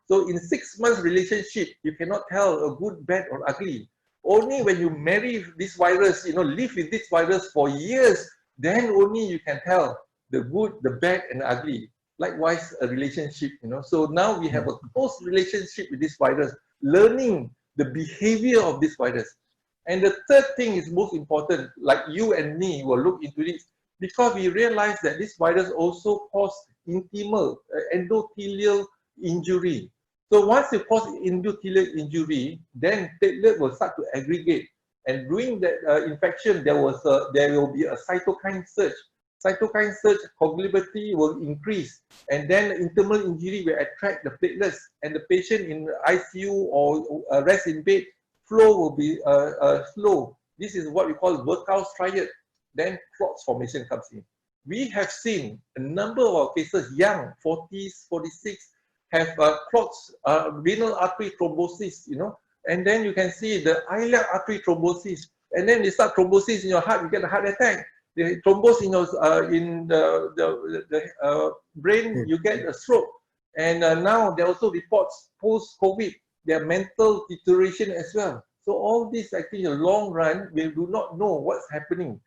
So in 6 months relationship, you cannot tell a good, bad, or ugly. Only when you marry this virus, live with this virus for years, then only you can tell the good, the bad, and the ugly. Likewise, a relationship, So now we have a close relationship with this virus, learning the behavior of this virus. And the third thing is most important, like you and me will look into this, because we realize that this virus also causes endothelial injury. So once you cause endothelial injury, then platelet will start to aggregate. And during that infection, there will be a cytokine surge. Cytokine surge, coagulability will increase, and then internal injury will attract the platelets, and the patient in ICU or rest in bed, flow will be slow. This is what we call Virchow's triad. Then clots formation comes in. We have seen a number of our cases, young, 40s, 46, have clots, renal artery thrombosis, and then you can see the iliac artery thrombosis, and then they start thrombosis in your heart, you get a heart attack. The thrombosis in the brain, you get a stroke. And now there are also reports post-COVID, there are mental deterioration as well. So all this actually in the long run, we do not know what's happening.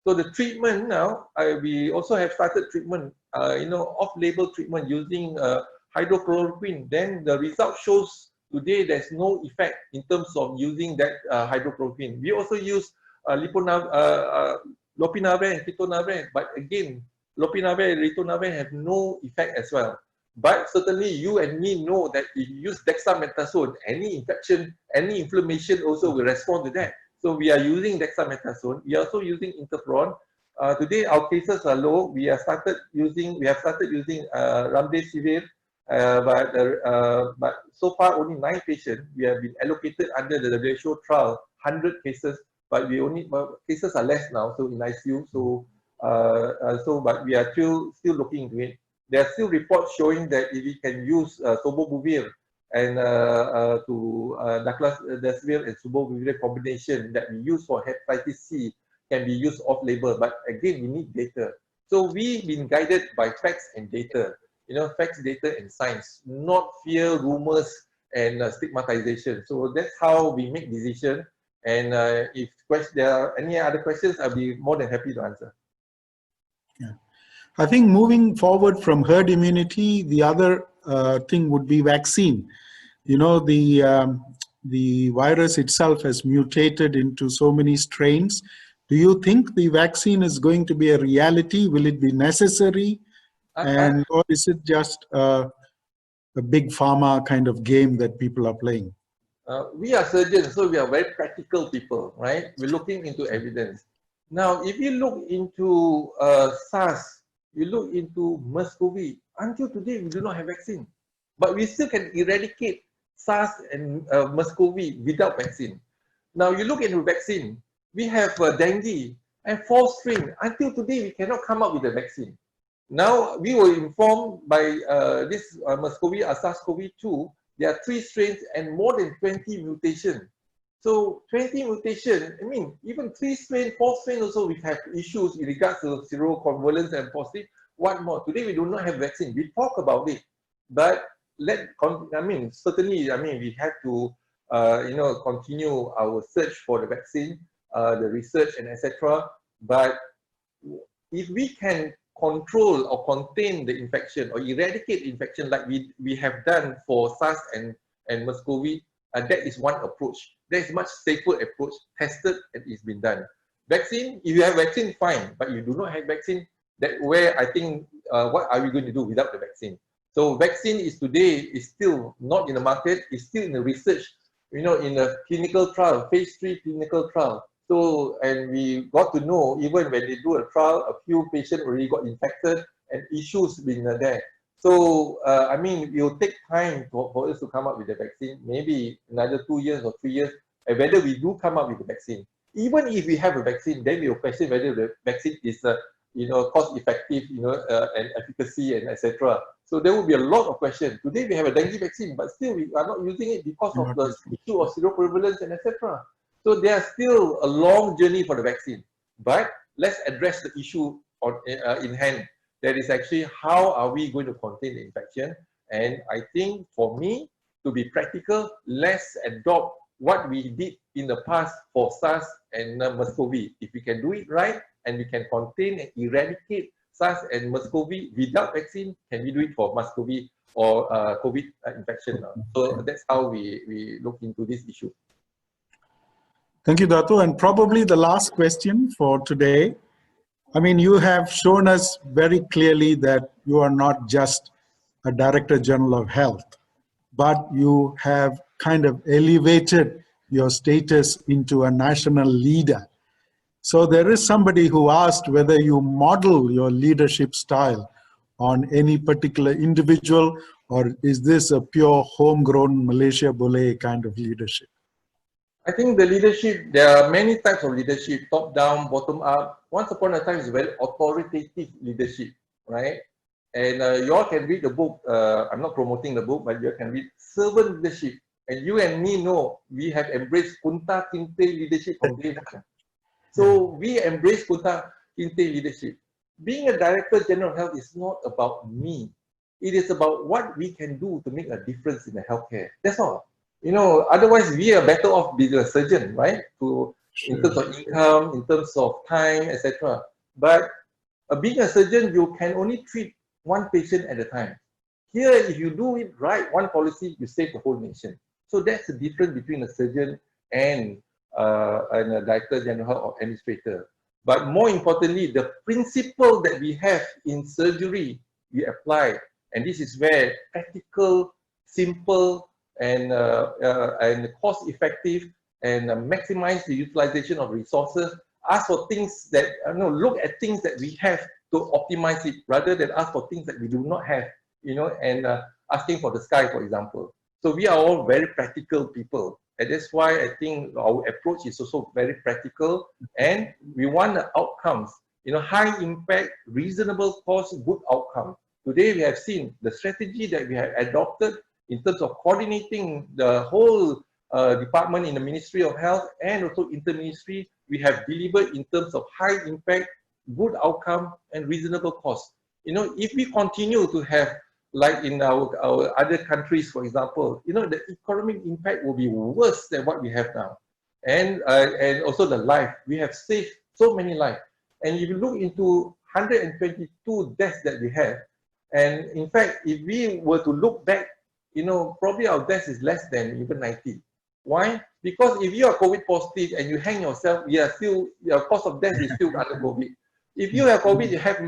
So the treatment now, we also have started treatment, off-label treatment using hydrochloroquine. Then the result shows today there's no effect in terms of using that hydrochloroquine. We also use lopinavir and ritonavir, but again, lopinavir and ritonavir have no effect as well. But certainly you and me know that if you use dexamethasone, any infection, any inflammation also will respond to that. So we are using dexamethasone. We are also using interferon. Today our cases are low. We have started using remdesivir, but so far only 9 patients. We have been allocated under the WHO trial, 100 cases, but cases are less now. So in ICU, but we are still looking into it. There are still reports showing that if we can use sobobuvir and daclazivir and sobobuvir combination that we use for hepatitis C can be used off-label. But again, we need data. So we've been guided by facts and data. Facts, data, and science, not fear, rumors, and stigmatization. So that's how we make decisions. And if there are any other questions, I'll be more than happy to answer. Yeah. I think moving forward from herd immunity, the other thing would be vaccine. The virus itself has mutated into so many strains. Do you think the vaccine is going to be a reality? Will it be necessary? And or is it just a big pharma kind of game that people are playing? We are surgeons, so we are very practical people, right? We're looking into evidence. Now, if you look into SARS, you look into MERS-CoV, until today we do not have vaccine. But we still can eradicate SARS and MERS-CoV without vaccine. Now, you look into vaccine, we have dengue and fourth strain. Until today, we cannot come up with a vaccine. Now, we were informed by this MERS-CoV or SARS-CoV-2, there are 3 strains and more than 20 mutations. So 20 mutations, I mean, even 3 strain, 4 strain also we have issues in regards to seroconvalescence and positive. What more? Today we do not have vaccine. We talk about it, but certainly, we have to, continue our search for the vaccine, the research and etc. But if we can control or contain the infection or eradicate infection like we have done for SARS and MERS-CoV, that is one approach. That is much safer approach, tested and it's been done. Vaccine, if you have vaccine, fine, but you do not have vaccine, that where I think, what are we going to do without the vaccine? So vaccine is today is still not in the market, it's still in the research, in a clinical trial, phase 3 clinical trial. So, and we got to know, even when they do a trial, a few patients already got infected and issues been there. So, it will take time for us to come up with the vaccine, maybe another 2 years or 3 years, and whether we do come up with the vaccine. Even if we have a vaccine, then we will question whether the vaccine is, cost effective, and efficacy and etc. So there will be a lot of questions. Today we have a dengue vaccine, but still we are not using it because of the issue of seroprevalence and etc. So there's still a long journey for the vaccine. But let's address the issue in hand. That is actually how are we going to contain the infection? And I think for me, to be practical, let's adopt what we did in the past for SARS and MERS-CoV. If we can do it right and we can contain and eradicate SARS and MERS-CoV without vaccine, can we do it for MERS-CoV or COVID infection? So that's how we look into this issue. Thank you, Datuk. And probably the last question for today. You have shown us very clearly that you are not just a Director General of Health, but you have kind of elevated your status into a national leader. So there is somebody who asked whether you model your leadership style on any particular individual, or is this a pure homegrown Malaysia Boleh kind of leadership? I think the leadership, there are many types of leadership, top down, bottom up. Once upon a time, it's very authoritative leadership, right? And you all can read the book, I'm not promoting the book, but you can read Servant Leadership. And you and me know, we have embraced Kunta Kinte leadership from day one. So we embrace Kunta Kinte leadership. Being a Director General of Health is not about me. It is about what we can do to make a difference in the healthcare. That's all. Otherwise we are better off being a surgeon, right? In terms of income, in terms of time, etc. But being a surgeon, you can only treat one patient at a time. Here, if you do it right, one policy, you save the whole nation. So that's the difference between a surgeon and a Director General or administrator. But more importantly, the principle that we have in surgery, we apply. And this is where practical, simple, and cost-effective, and maximize the utilization of resources. Ask for things that, look at things that we have to optimize it, rather than ask for things that we do not have, and asking for the sky, for example. So we are all very practical people. And that's why I think our approach is also very practical, and we want the outcomes, high impact, reasonable cost, good outcome. Today we have seen the strategy that we have adopted in terms of coordinating the whole department in the Ministry of Health and also inter-ministry. We have delivered in terms of high impact, good outcome, and reasonable cost. If we continue to have, like in our other countries, for example, the economic impact will be worse than what we have now. And also the life, we have saved so many lives. And if you look into 122 deaths that we have, and in fact, if we were to look back, probably our death is less than even 90. Why? Because if you are COVID positive and you hang yourself, your cause of death is still under COVID. If you have COVID, you have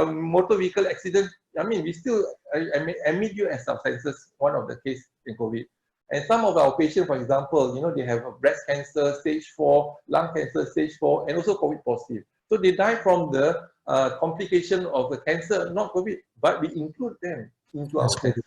motor vehicle accident, I mean, we still admit you as our census, one of the case in COVID. And some of our patients, for example, you know, they have breast cancer, stage 4, lung cancer, stage 4, and also COVID positive. So they die from the complication of the cancer, not COVID, but we include them into our census.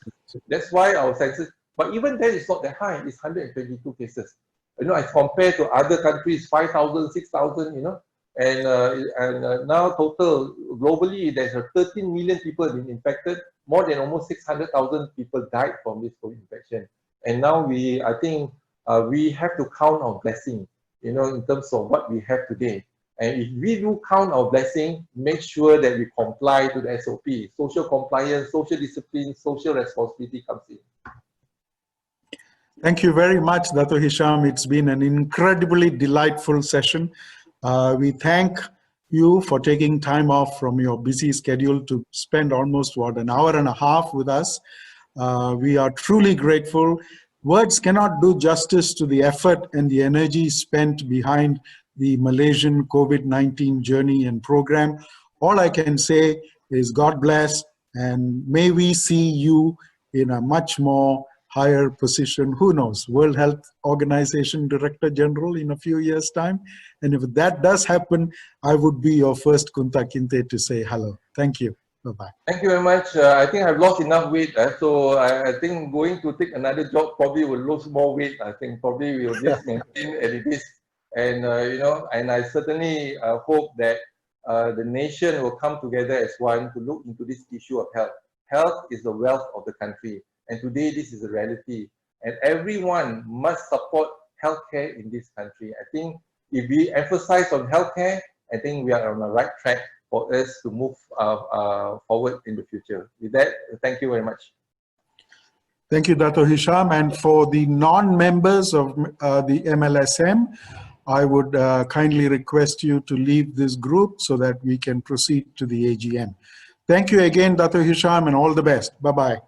That's why our census, but even then it's not that high, it's 122 cases. You know, as compared to other countries, 5,000, 6,000, you know, and now total globally, there's 13 million people been infected, more than almost 600,000 people died from this COVID infection. And now I think we have to count our blessing, you know, in terms of what we have today. And if we do count our blessing, make sure that we comply to the SOP. Social compliance, social discipline, social responsibility comes in. Thank you very much, Datuk Hisham. It's been an incredibly delightful session. We thank you for taking time off from your busy schedule to spend almost, what, an hour and a half with us. We are truly grateful. Words cannot do justice to the effort and the energy spent behind the Malaysian COVID-19 journey and program. All I can say is God bless, and may we see you in a much more higher position, who knows, World Health Organization Director General in a few years' time. And if that does happen, I would be your first Kunta Kinte to say hello. Thank you. Bye-bye. Thank you very much. I think I've lost enough weight. So I think going to take another job probably will lose more weight. I think probably we will just maintain as it is. And, you know, and I certainly hope that the nation will come together as one to look into this issue of health. Health is the wealth of the country. And today this is a reality. And everyone must support healthcare in this country. I think if we emphasize on healthcare, I think we are on the right track for us to move forward in the future. With that, thank you very much. Thank you, Datuk Hisham. And for the non-members of the MLSM, I would kindly request you to leave this group so that we can proceed to the AGM. Thank you again, Datuk Hisham, and all the best. Bye-bye.